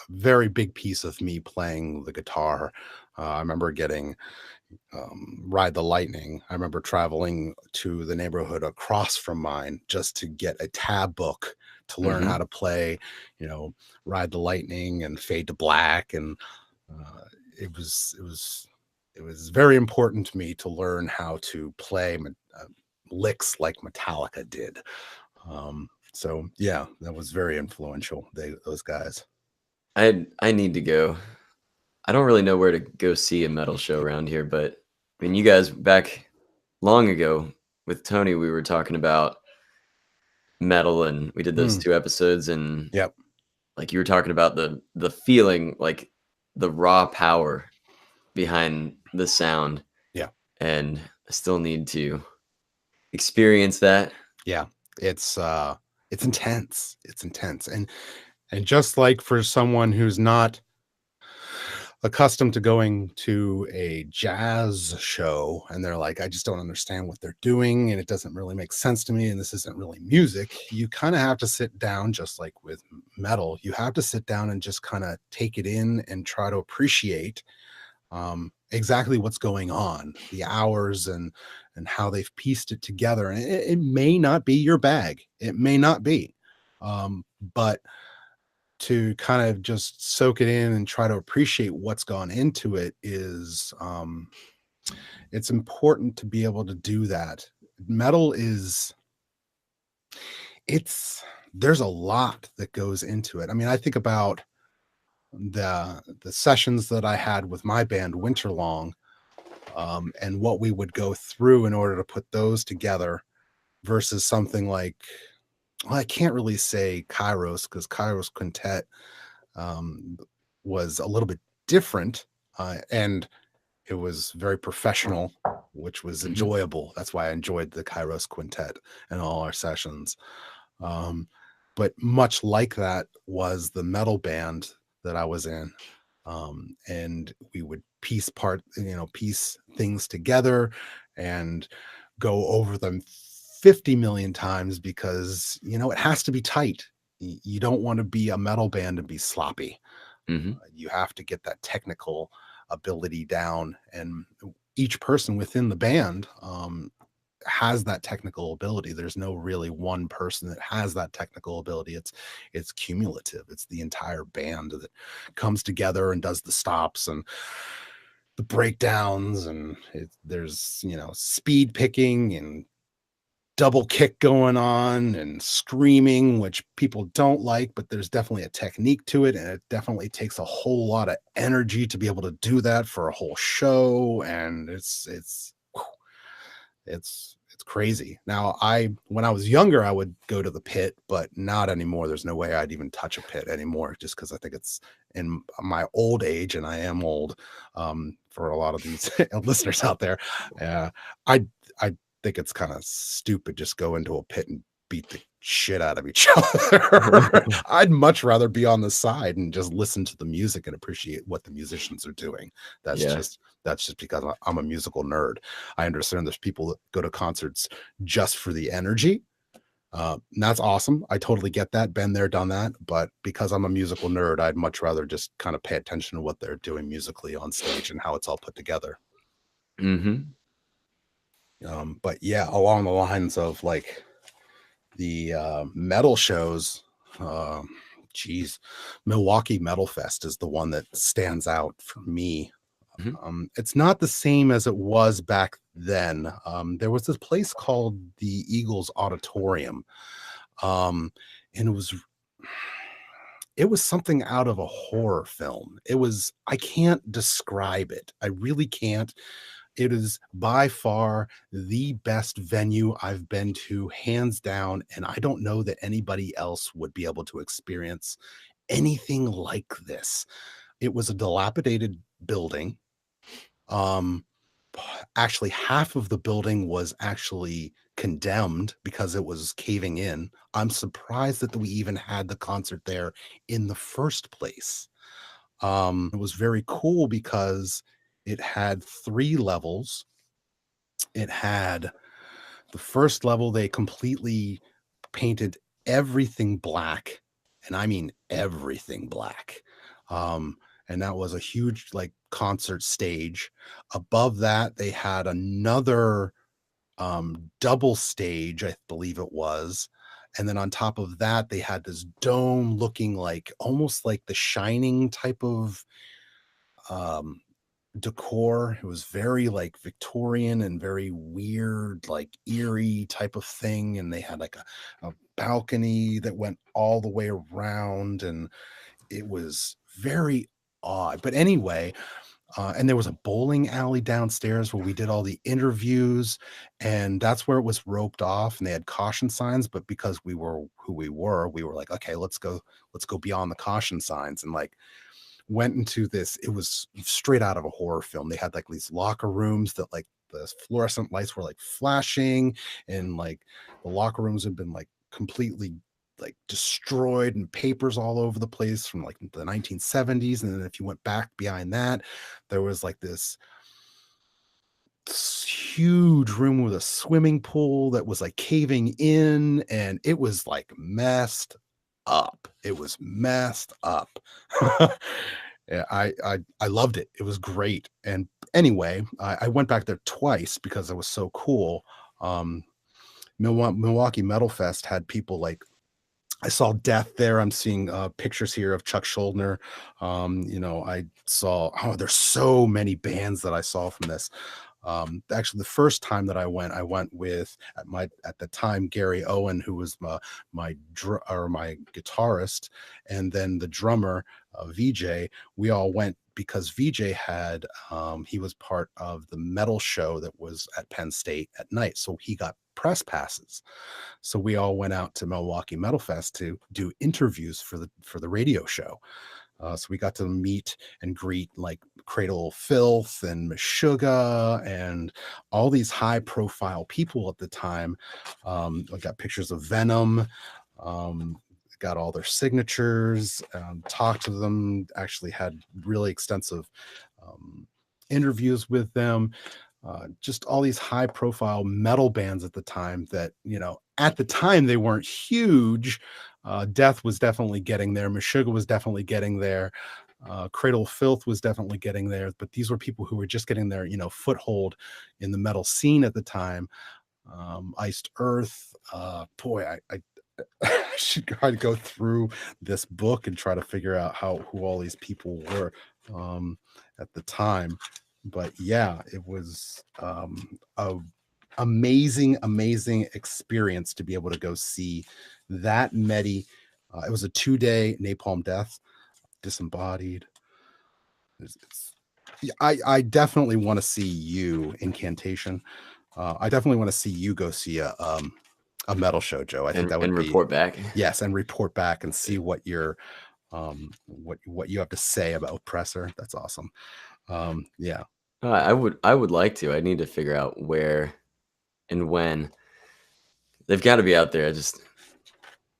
very big piece of me playing the guitar. I remember getting Ride the Lightning. I remember traveling to the neighborhood across from mine just to get a tab book to learn how to play, Ride the Lightning and Fade to Black. And it was very important to me to learn how to play licks like Metallica did. So yeah, that was very influential. Those guys. I need to go. I don't really know where to go see a metal show around here, but I mean, you guys back long ago with Tony, we were talking about metal and we did those 2 episodes, and yep, like you were talking about the feeling, like the raw power behind the sound. Yeah. And I still need to experience that. Yeah. It's intense. It's intense. And just like for someone who's not accustomed to going to a jazz show and they're like, I just don't understand what they're doing and it doesn't really make sense to me and this isn't really music, you kind of have to sit down, just like with metal, you have to sit down and just kind of take it in and try to appreciate exactly what's going on, the hours and how they've pieced it together. And it may not be your bag, it may not be, but to kind of just soak it in and try to appreciate what's gone into it is it's important to be able to do that. Metal is there's a lot that goes into it. I mean, I think about the sessions that I had with my band Winterlong, and what we would go through in order to put those together versus something like, well, I can't really say Kairos because Kairos Quintet was a little bit different, and it was very professional, which was enjoyable. That's why I enjoyed the Kairos Quintet and all our sessions. But much like that was the metal band that I was in, and we would piece things together and go over them 50 million times because it has to be tight. You don't want to be a metal band and be sloppy. You have to get that technical ability down, and each person within the band has that technical ability. There's no really one person that has that technical ability. It's cumulative. It's the entire band that comes together and does the stops and the breakdowns, and there's speed picking and double kick going on and screaming, which people don't like, but there's definitely a technique to it, and it definitely takes a whole lot of energy to be able to do that for a whole show, and it's crazy. Now, when I was younger, I would go to the pit, but not anymore. There's no way I'd even touch a pit anymore, just because I think it's in my old age, and I am old, for a lot of these listeners out there. I think it's kind of stupid just go into a pit and beat the shit out of each other. I'd much rather be on the side and just listen to the music and appreciate what the musicians are doing. That's just because I'm a musical nerd. I understand there's people that go to concerts just for the energy. And that's awesome. I totally get that. Been there, done that. But because I'm a musical nerd, I'd much rather just kind of pay attention to what they're doing musically on stage and how it's all put together. But yeah, along the lines of like the metal shows, Milwaukee Metal Fest is the one that stands out for me. It's not the same as it was back then. There was this place called the Eagles Auditorium, and it was something out of a horror film. I can't describe it. I really can't. It is by far the best venue I've been to, hands down. And I don't know that anybody else would be able to experience anything like this. It was a dilapidated building. Actually, half of the building was actually condemned because it was caving in. I'm surprised that we even had the concert there in the first place. It was very cool because it had 3 levels. It had the first level, they completely painted everything black, and I mean everything black. And that was a huge like concert stage. Above that, they had another double stage, I believe it was. And then on top of that, they had this dome looking like almost like the Shining type of decor. It was very like Victorian and very weird, like eerie type of thing. And they had like a balcony that went all the way around, and it was very odd. But anyway, and there was a bowling alley downstairs where we did all the interviews, and that's where it was roped off, and they had caution signs. But because we were who we were like, okay, let's go beyond the caution signs. And like, went into this. It was straight out of a horror film. They had like these locker rooms that like the fluorescent lights were like flashing, and like the locker rooms had been like completely like destroyed, and papers all over the place from like the 1970s. And then if you went back behind that, there was like this huge room with a swimming pool that was like caving in, and it was like messed up. It was messed up. Yeah, I loved it. It was great. And anyway, I went back there twice because it was so cool. Milwaukee Metal Fest had people like, I saw Death there. I'm seeing pictures here of Chuck Schuldiner. I saw, there's so many bands that I saw from this. Actually, the first time that I went with at the time Gary Owen, who was my guitarist, and then the drummer VJ. We all went because VJ had he was part of the metal show that was at Penn State at night, so he got press passes. So we all went out to Milwaukee Metal Fest to do interviews for the radio show. So we got to meet and greet like Cradle of Filth and Meshuggah and all these high profile people at the time. I got pictures of Venom, got all their signatures, talked to them, actually had really extensive interviews with them. Just all these high profile metal bands at the time that, at the time they weren't huge. Death was definitely getting there. Meshuggah was definitely getting there. Cradle of Filth was definitely getting there. But these were people who were just getting their, foothold in the metal scene at the time. Iced Earth. I should try to go through this book and try to figure out who all these people were at the time. But yeah, it was a amazing experience to be able to go see that Medi. It was a 2-day Napalm Death, Disembodied. I definitely want to see you, Incantation. I definitely want to see you go see a metal show, Joe. I think that would be, report back. Yes, and report back and see what your what you have to say about Oppressor. That's awesome. Yeah. I would like to. I need to figure out where and when. They've got to be out there. I just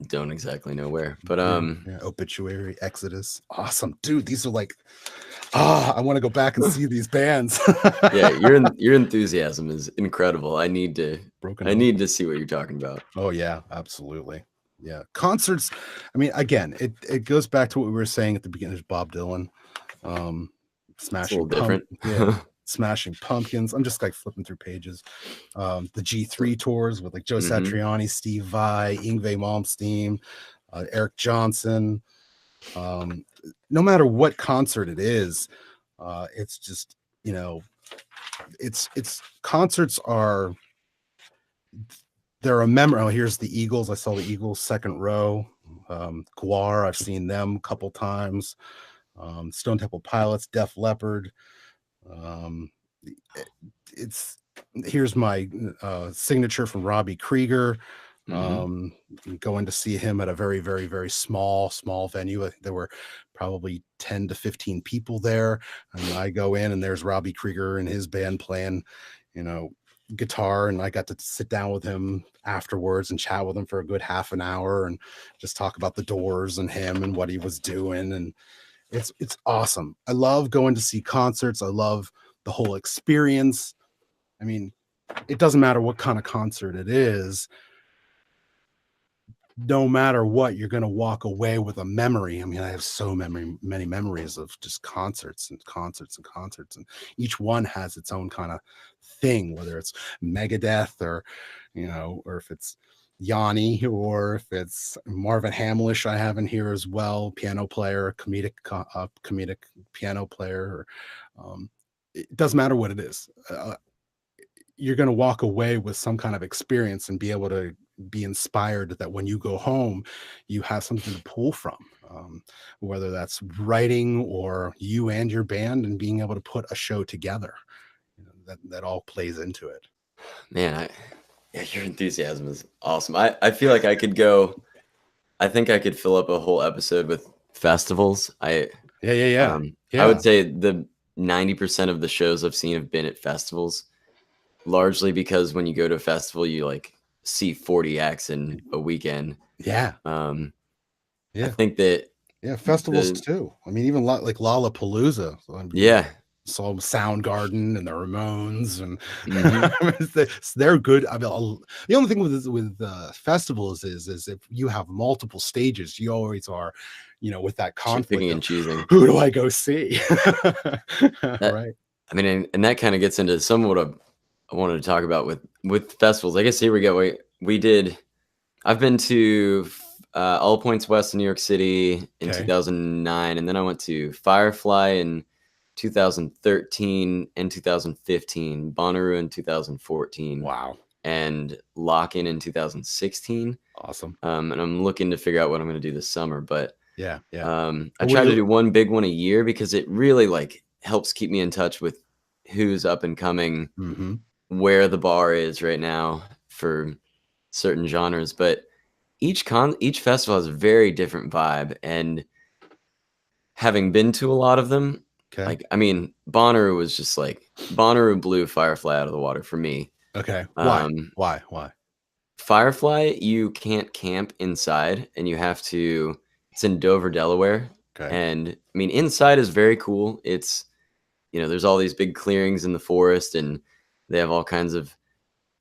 don't exactly know where. But Obituary, Exodus. Awesome. Dude, these are like I want to go back and see these bands. Yeah, your enthusiasm is incredible. I need to see what you're talking about. Oh yeah, absolutely. Yeah. Concerts, I mean, again, it goes back to what we were saying at the beginning of Bob Dylan. Smashing different. Smashing Pumpkins. I'm just like flipping through pages. The G3 tours with like Joe Satriani, Steve Vai, Yngwie Malmsteen, Eric Johnson. No matter what concert it is, it's just, it's concerts are, they're a memory. Oh, here's the Eagles. I saw the Eagles second row. Guar, I've seen them a couple times. Stone Temple Pilots, Def Leppard. Here's my signature from Robbie Krieger. Going to see him at a very, very, very small venue. I think there were probably 10 to 15 people there, and I go in and there's Robbie Krieger and his band playing, guitar, and I got to sit down with him afterwards and chat with him for a good half an hour and just talk about the Doors and him and what he was doing. And it's awesome. I love going to see concerts. I love the whole experience. I mean, it doesn't matter what kind of concert it is. No matter what, you're going to walk away with a memory. I mean, I have so many memories of just concerts, and each one has its own kind of thing, whether it's Megadeath or if it's Yanni, or if it's Marvin Hamlish, I have in here as well, piano player, comedic piano player. It doesn't matter what it is. You're going to walk away with some kind of experience and be able to be inspired that when you go home, you have something to pull from, whether that's writing or you and your band and being able to put a show together. That all plays into it. Man, your enthusiasm is awesome. I feel like I think I could fill up a whole episode with festivals. I Yeah. I would say the 90% of the shows I've seen have been at festivals, largely because when you go to a festival, you like see 40 acts in a weekend. Yeah. I think that festivals too. I mean, even like Lollapalooza. Yeah. Saw Soundgarden and the Ramones, and Mhm. they're good. I mean, the only thing with festivals is if you have multiple stages, you always are, with that conflict Picking of and choosing. who do I go see? Right. I mean, and that kind of gets into some of what I wanted to talk about with festivals. I guess here we go. We did. I've been to All Points West in New York City in 2009, and then I went to Firefly in 2013 and 2015, Bonnaroo in 2014. Wow. And Lock-In in 2016. Awesome. And I'm looking to figure out what I'm going to do this summer, but yeah. I try to do one big one a year because it really like helps keep me in touch with who's up and coming, where the bar is right now for certain genres. But each festival has a very different vibe, and having been to a lot of them, like, I mean, Bonnaroo was just like Bonnaroo blew Firefly out of the water for me. Okay. Why? Firefly, you can't camp inside, and you have to. It's in Dover, Delaware. Okay. And I mean, inside is very cool. It's, there's all these big clearings in the forest, and they have all kinds of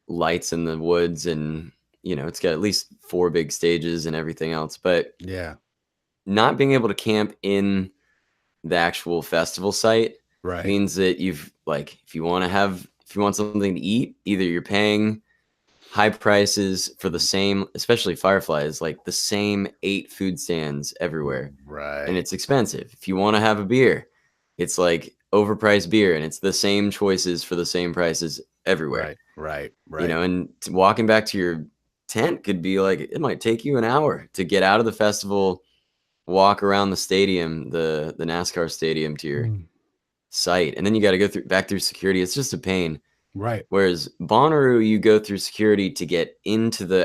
lights in the woods, and it's got at least 4 big stages and everything else. But yeah, not being able to camp in the actual festival site means that if you want something to eat, either you're paying high prices for the same, especially Firefly is like the same 8 food stands everywhere. Right. And it's expensive. If you want to have a beer, it's like overpriced beer, and it's the same choices for the same prices everywhere. Right. And walking back to your tent could be like, it might take you an hour to get out of the festival, walk around the stadium, the NASCAR stadium to your site. And then you got to go back through security. It's just a pain. Right. Whereas Bonnaroo, you go through security to get onto the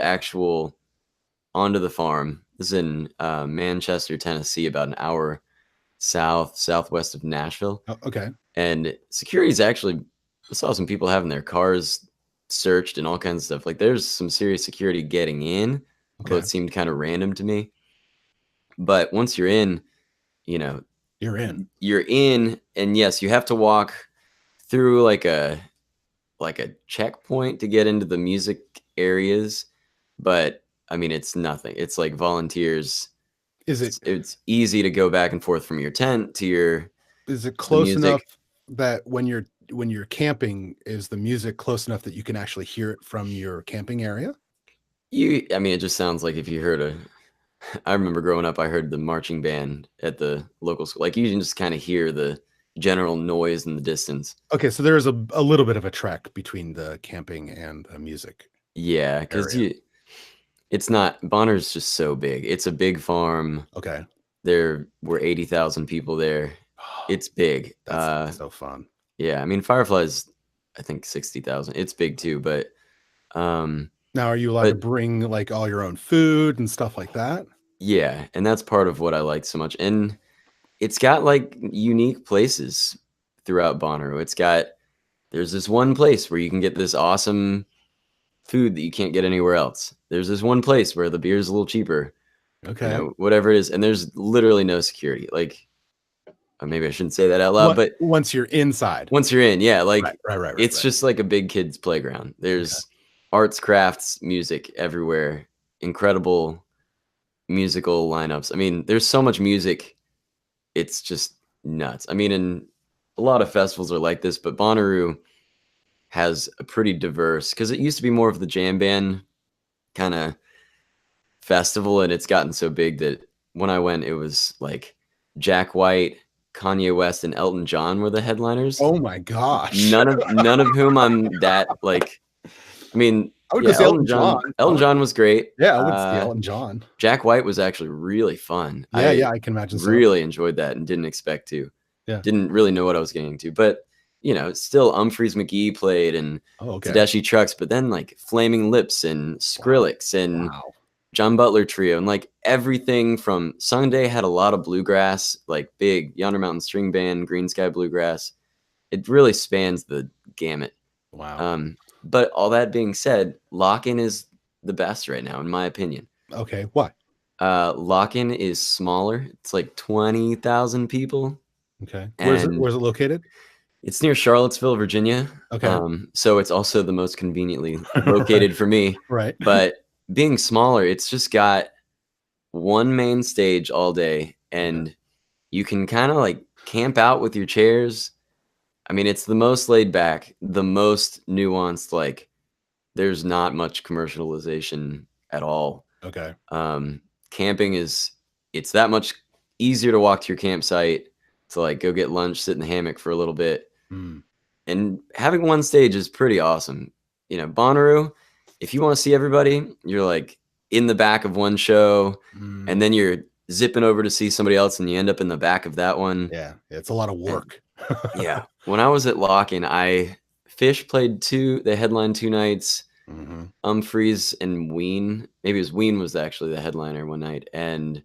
farm. This is in Manchester, Tennessee, about an hour southwest of Nashville. Oh, okay. And security is actually, I saw some people having their cars searched and all kinds of stuff. Like, there's some serious security getting in, although it seemed kind of random to me. But once you're in, you're in. And yes, you have to walk through like a checkpoint to get into the music areas, but I mean, it's nothing. It's like volunteers. It's easy to go back and forth from your tent to your. Is it close enough that when you're camping, is the music close enough that you can actually hear it from your camping area? I mean, it just sounds like if you heard I remember growing up, I heard the marching band at the local school. Like, you can just kind of hear the general noise in the distance. Okay, so there's a little bit of a trek between the camping and the music. Yeah, because it's not, Bonner's just so big. It's a big farm. Okay. There were 80,000 people there. It's big. That's so fun. Yeah, I mean, Firefly's, I think 60,000. It's big too, but now are you allowed to bring like all your own food and stuff like that? Yeah, and that's part of what I like so much. And it's got like unique places throughout Bonnaroo. There's this one place where you can get this awesome food that you can't get anywhere else. There's this one place where the beer is a little cheaper. Okay. Whatever it is. And there's literally no security. Like, maybe I shouldn't say that out loud, but once you're inside. Once you're in, yeah. Like, right, it's just like a big kid's playground. There's arts, crafts, music everywhere. Incredible musical lineups. I mean, there's so much music. It's just nuts. I mean, and a lot of festivals are like this, but Bonnaroo has a pretty diverse, because it used to be more of the jam band kind of festival, and it's gotten so big that when I went, it was like Jack White, Kanye West, and Elton John were the headliners. Oh my gosh. None of whom I'm that like. I mean, I would go see Elton John. Elton John was great. Yeah, I would see Elton John. Jack White was actually really fun. Yeah, I can imagine. Really enjoyed that and didn't expect to. Yeah. Didn't really know what I was getting into, but still Umphrey's McGee played and Tedeschi Trucks, but then like Flaming Lips and Skrillex and John Butler Trio, and like everything from Sunday had a lot of bluegrass, like big Yonder Mountain String Band, Green Sky Bluegrass. It really spans the gamut. Wow. But all that being said, Lock-In is the best right now, in my opinion. Okay. Why? Lock-In is smaller. It's like 20,000 people. Okay. And Where's it located? it's near Charlottesville, Virginia. Okay. So it's also the most conveniently located for me. Right. But being smaller, it's just got one main stage all day, and you can kind of like camp out with your chairs. I mean, it's the most laid back, the most nuanced, like there's not much commercialization at all. Okay. Camping it's that much easier to walk to your campsite, to like go get lunch, sit in the hammock for a little bit. And having one stage is pretty awesome. You know, Bonnaroo, if you want to see everybody, you're like in the back of one show, and then you're zipping over to see somebody else, and you end up in the back of that one. Yeah, it's a lot of work. Yeah. When I was at Lock-In, Phish played they headlined 2 nights. Umphrey's and Ween. Maybe it was Ween was actually the headliner one night, and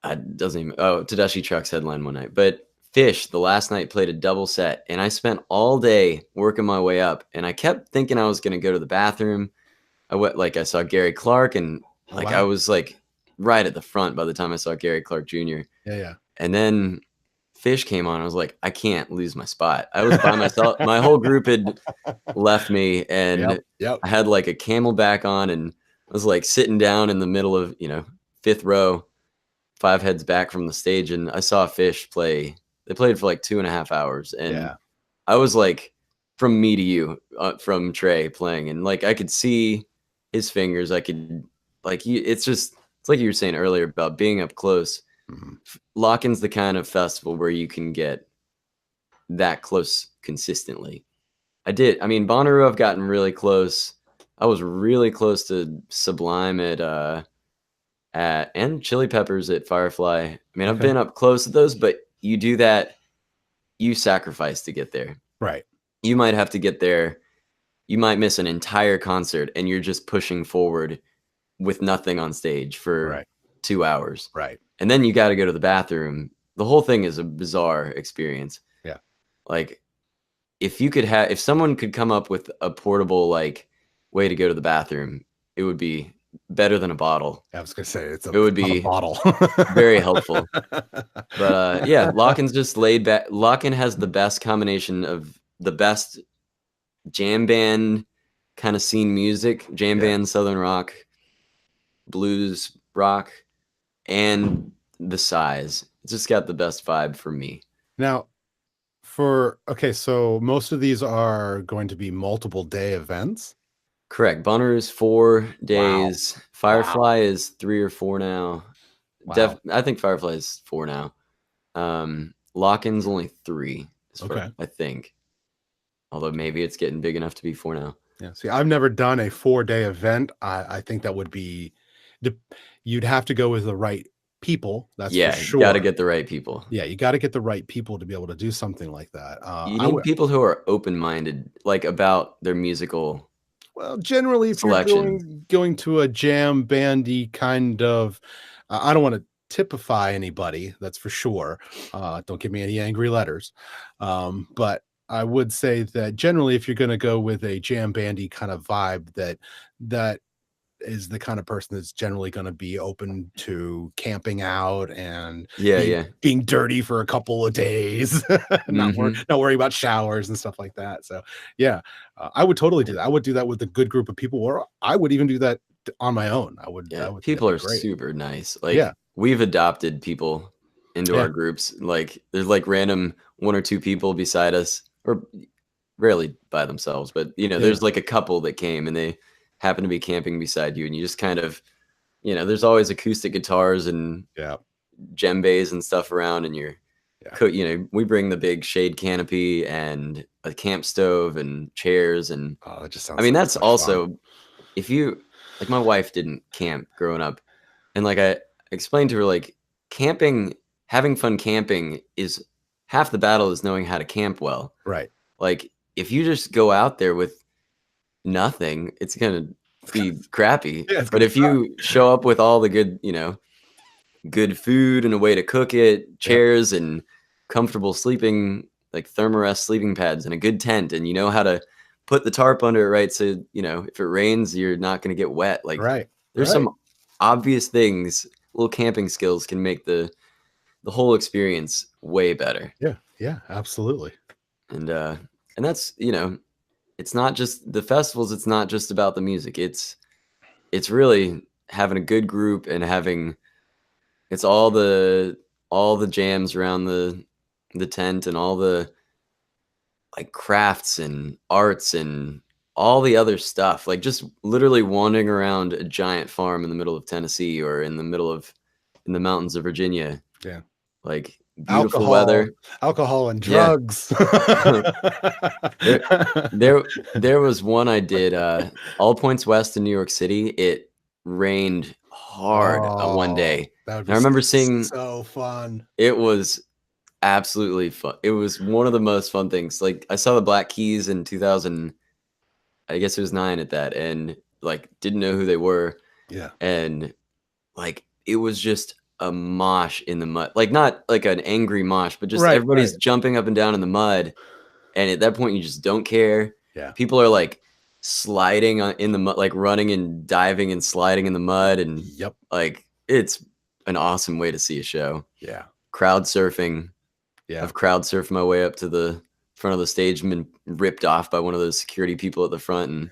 Tedeschi Trucks headline one night. But Phish the last night played a double set, and I spent all day working my way up, and I kept thinking I was going to go to the bathroom. I saw Gary Clark, and I was like right at the front by the time I saw Gary Clark Jr. Yeah. And then Phish came on. I was like, I can't lose my spot. I was by myself. My whole group had left me, and I had like a Camelback on, and I was like sitting down in the middle of, 5th row, 5 heads back from the stage, and I saw Phish play. They played for like 2.5 hours, and I was like from me to you, from Trey playing, and like I could see his fingers. I could it's like you were saying earlier about being up close. Lock-In's the kind of festival where you can get that close consistently. Bonnaroo, I've gotten really close. I was really close to Sublime and Chili Peppers at Firefly. I've been up close to those, but you do that, you sacrifice to get there. Right. You might have to get there. You might miss an entire concert, and you're just pushing forward with nothing on stage for 2 hours. Right. And then you got to go to the bathroom. The whole thing is a bizarre experience. Yeah. Like if someone could come up with a portable like way to go to the bathroom, it would be better than a bottle. I was gonna say it would be a bottle. Very helpful. But Lock-In's just laid back. Lock-In has the best combination of the best jam band kind of scene music, jam band, southern rock, blues rock, and the size. It's just got the best vibe for me. Now, so most of these are going to be multiple day events. Correct. Bonnaroo is 4 days. Wow. Firefly is 3 or 4 now. Wow. I think Firefly is 4 now. Lock-In's only 3, I think. Although maybe it's getting big enough to be 4 now. Yeah. See, I've never done a 4-day event. I think that would be, you'd have to go with the right people. That's for sure. You got to get the right people. Yeah, you got to get the right people to be able to do something like that. You need people who are open-minded, like about their musical. Well, generally, if you're going to a jam bandy kind of, I don't want to typify anybody, that's for sure. Don't give me any angry letters. But I would say that generally, if you're going to go with a jam bandy kind of vibe, that is the kind of person that's generally going to be open to camping out and being dirty for a couple of days, not worry about showers and stuff like that. So I would totally do that. I would do that with a good group of people, or I would even do that on my own. I would people are super nice. We've adopted people into our groups. Like there's like random 1 or 2 people beside us, or rarely by themselves, but there's like a couple that came and they happen to be camping beside you, and you just kind of, there's always acoustic guitars and djembes and stuff around, and we bring the big shade canopy and a camp stove and chairs, and that just sounds that's also fun. If you like, my wife didn't camp growing up, and like I explained to her, like camping, having fun camping is half the battle is knowing how to camp well. Right. Like if you just go out there with nothing, it's gonna be crappy. Yeah, it's But gonna if you show up with all the good, good food and a way to cook it, chairs and comfortable sleeping, like thermarest sleeping pads and a good tent, and you know how to put the tarp under it, right? So, if it rains, you're not going to get wet. Like right. there's some obvious things, little camping skills can make the whole experience way better. Yeah, absolutely. And that's, it's not just the festivals. It's not just about the music. It's really having a good group and having, it's all the jams around the tent and all the like crafts and arts and all the other stuff, like just literally wandering around a giant farm in the middle of Tennessee or in the mountains of Virginia. Yeah. Like beautiful weather, alcohol and drugs. There was one I did, all points west in New York City. It rained hard one day. That would I remember seeing, so fun. it was absolutely fun. It was one of the most fun things. Like I saw the Black Keys in 2000, I guess it was 9 at that, and like didn't know who they were. Yeah. And like it was just a mosh in the mud, like not like an angry mosh, but just everybody's jumping up and down in the mud. And at that point, you just don't care. Yeah. People are like sliding in the mud, like running and diving and sliding in the mud. And like it's an awesome way to see a show. Yeah. Crowd surfing. Yeah. I've crowd surfed my way up to the front of the stage and been ripped off by one of those security people at the front. And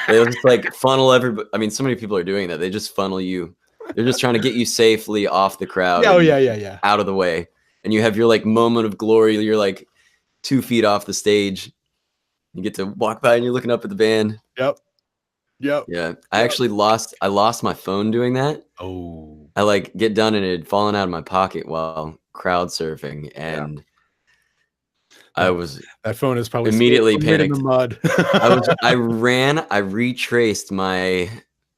they just like funnel everybody. I mean, so many people are doing that. They just funnel you. They're just trying to get you safely off the crowd. Yeah. Out of the way. And you have your like moment of glory. You're like 2 feet off the stage. You get to walk by and you're looking up at the band. Yep. Yeah. I actually lost my phone doing that. Oh. I like get done and it had fallen out of my pocket while crowd surfing. And that phone is probably immediately panicked. In the mud. I retraced my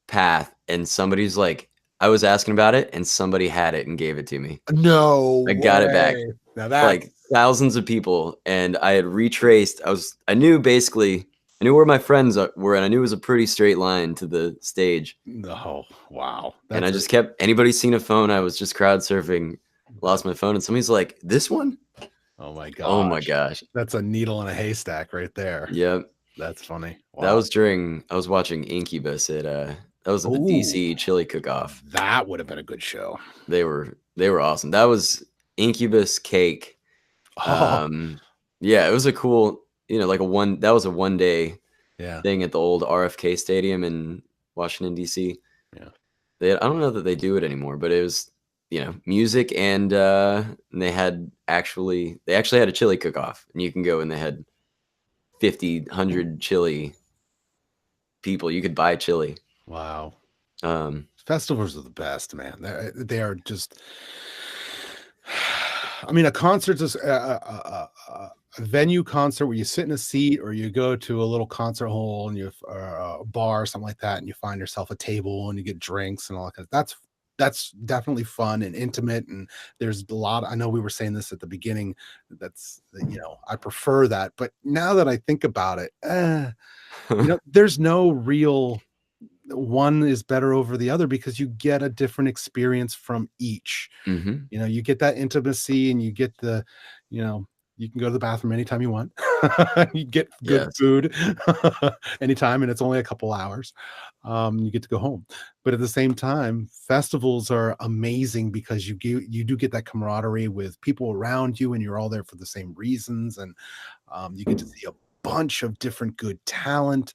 path and somebody's like, I was asking about it and somebody had it and gave it to me. No, I got it back. Now that like thousands of people, and I had retraced. I knew where my friends were, and I knew it was a pretty straight line to the stage. Oh, wow. And I just kept, anybody seen a phone, I was just crowd surfing, lost my phone, and somebody's like, this one? Oh my gosh. Oh my gosh. That's a needle in a haystack right there. Yep. That's funny. Wow. That was I was watching Incubus at that was at the DC Chili Cook-Off. That would have been a good show. They were awesome. That was Incubus Cake. Yeah, it was a cool, like that was a 1 day thing at the old RFK Stadium in Washington, DC. Yeah. I don't know that they do it anymore, but it was, music and they actually had a chili cook-off, and you can go, and they had 50, 100 chili people. You could buy chili. Wow. Festivals are the best, man. They are just, I mean, a concert is a venue concert where you sit in a seat, or you go to a little concert hall and a bar or something like that, and you find yourself a table and you get drinks and all that. That's definitely fun and intimate. And there's a lot. I know we were saying this at the beginning. I prefer that. But now that I think about it, there's no real one is better over the other, because you get a different experience from each. Mm-hmm. You get that intimacy, and you get the, you can go to the bathroom anytime you want. You get good food anytime, and it's only a couple hours. You get to go home. But at the same time, festivals are amazing because you do get that camaraderie with people around you, and you're all there for the same reasons, and you get to see a bunch of different good talent,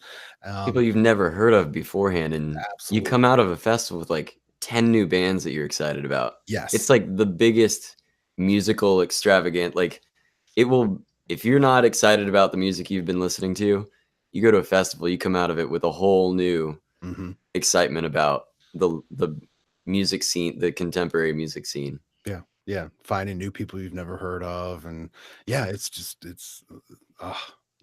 people you've never heard of beforehand, and you come out of a festival with like 10 new bands that you're excited about. Yes, it's like the biggest musical extravagant. Like, it will, if you're not excited about the music you've been listening to, you go to a festival, you come out of it with a whole new excitement about the music scene, the contemporary music scene. Yeah, finding new people you've never heard of, and it's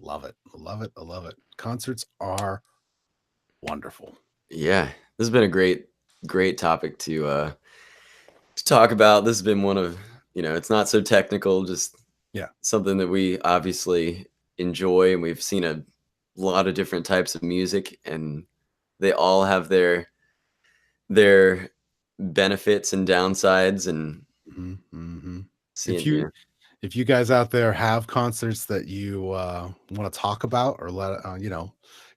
love it. I love it. Concerts are wonderful. Yeah, this has been a great topic to talk about. This has been one of, it's not so technical, just something that we obviously enjoy, and we've seen a lot of different types of music, and they all have their benefits and downsides, and if you guys out there have concerts that you want to talk about, or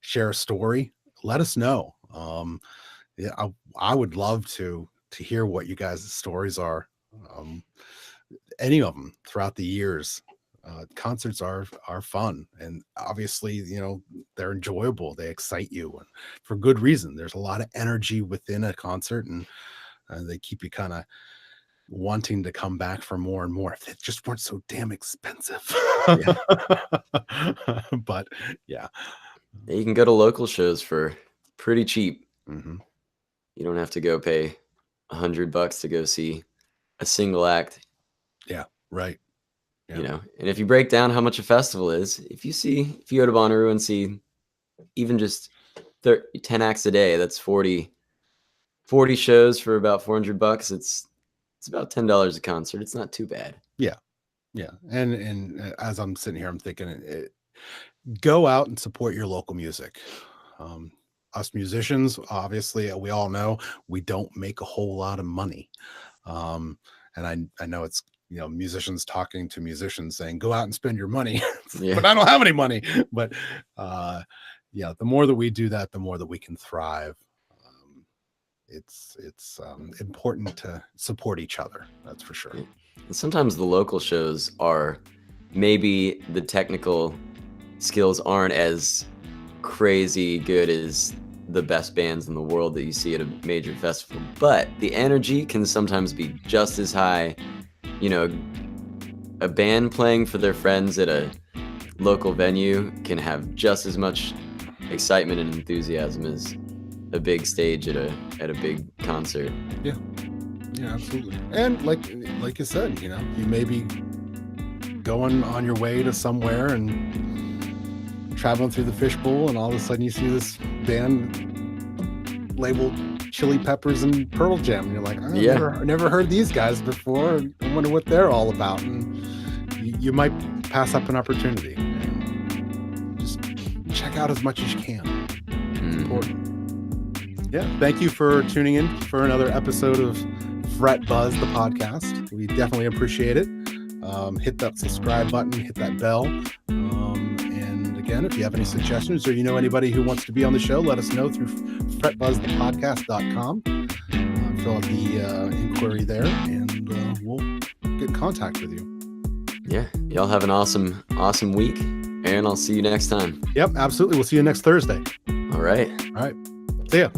share a story, let us know. I would love to hear what you guys' stories are. Any of them throughout the years. Concerts are fun, and obviously, they're enjoyable. They excite you, and for good reason. There's a lot of energy within a concert, and they keep you kind of wanting to come back for more and more if it just weren't so damn expensive. Yeah. But yeah, you can go to local shows for pretty cheap. Mm-hmm. You don't have to go pay $100 to go see a single act. Yeah, right. Yeah. And if you break down how much a festival is, if you go to Bonnaroo and see even just 10 acts a day, that's 40 shows for about $400. It's about $10 a concert. It's not too bad. Yeah. And as I'm sitting here, I'm thinking, go out and support your local music. Us musicians, obviously, we all know we don't make a whole lot of money. And I know it's, musicians talking to musicians saying, go out and spend your money. But I don't have any money. But the more that we do that, the more that we can thrive. It's important to support each other. That's for sure. And sometimes the local shows are, maybe the technical skills aren't as crazy good as the best bands in the world that you see at a major festival, but the energy can sometimes be just as high. A band playing for their friends at a local venue can have just as much excitement and enthusiasm as a big stage at a big concert. Yeah, absolutely. And like you said, you may be going on your way to somewhere and traveling through the fishbowl, and all of a sudden you see this band labeled Chili Peppers and Pearl Jam, and you're like, I never heard these guys before. I wonder what they're all about. And you might pass up an opportunity. And just check out as much as you can. It's important. Yeah. Thank you for tuning in for another episode of Fret Buzz, the podcast. We definitely appreciate it. Hit that subscribe button, hit that bell. And again, if you have any suggestions, or anybody who wants to be on the show, let us know through fretbuzzthepodcast.com. Fill out the inquiry there, and we'll get in contact with you. Yeah. Y'all have an awesome week, and I'll see you next time. Yep, absolutely. We'll see you next Thursday. All right. See ya.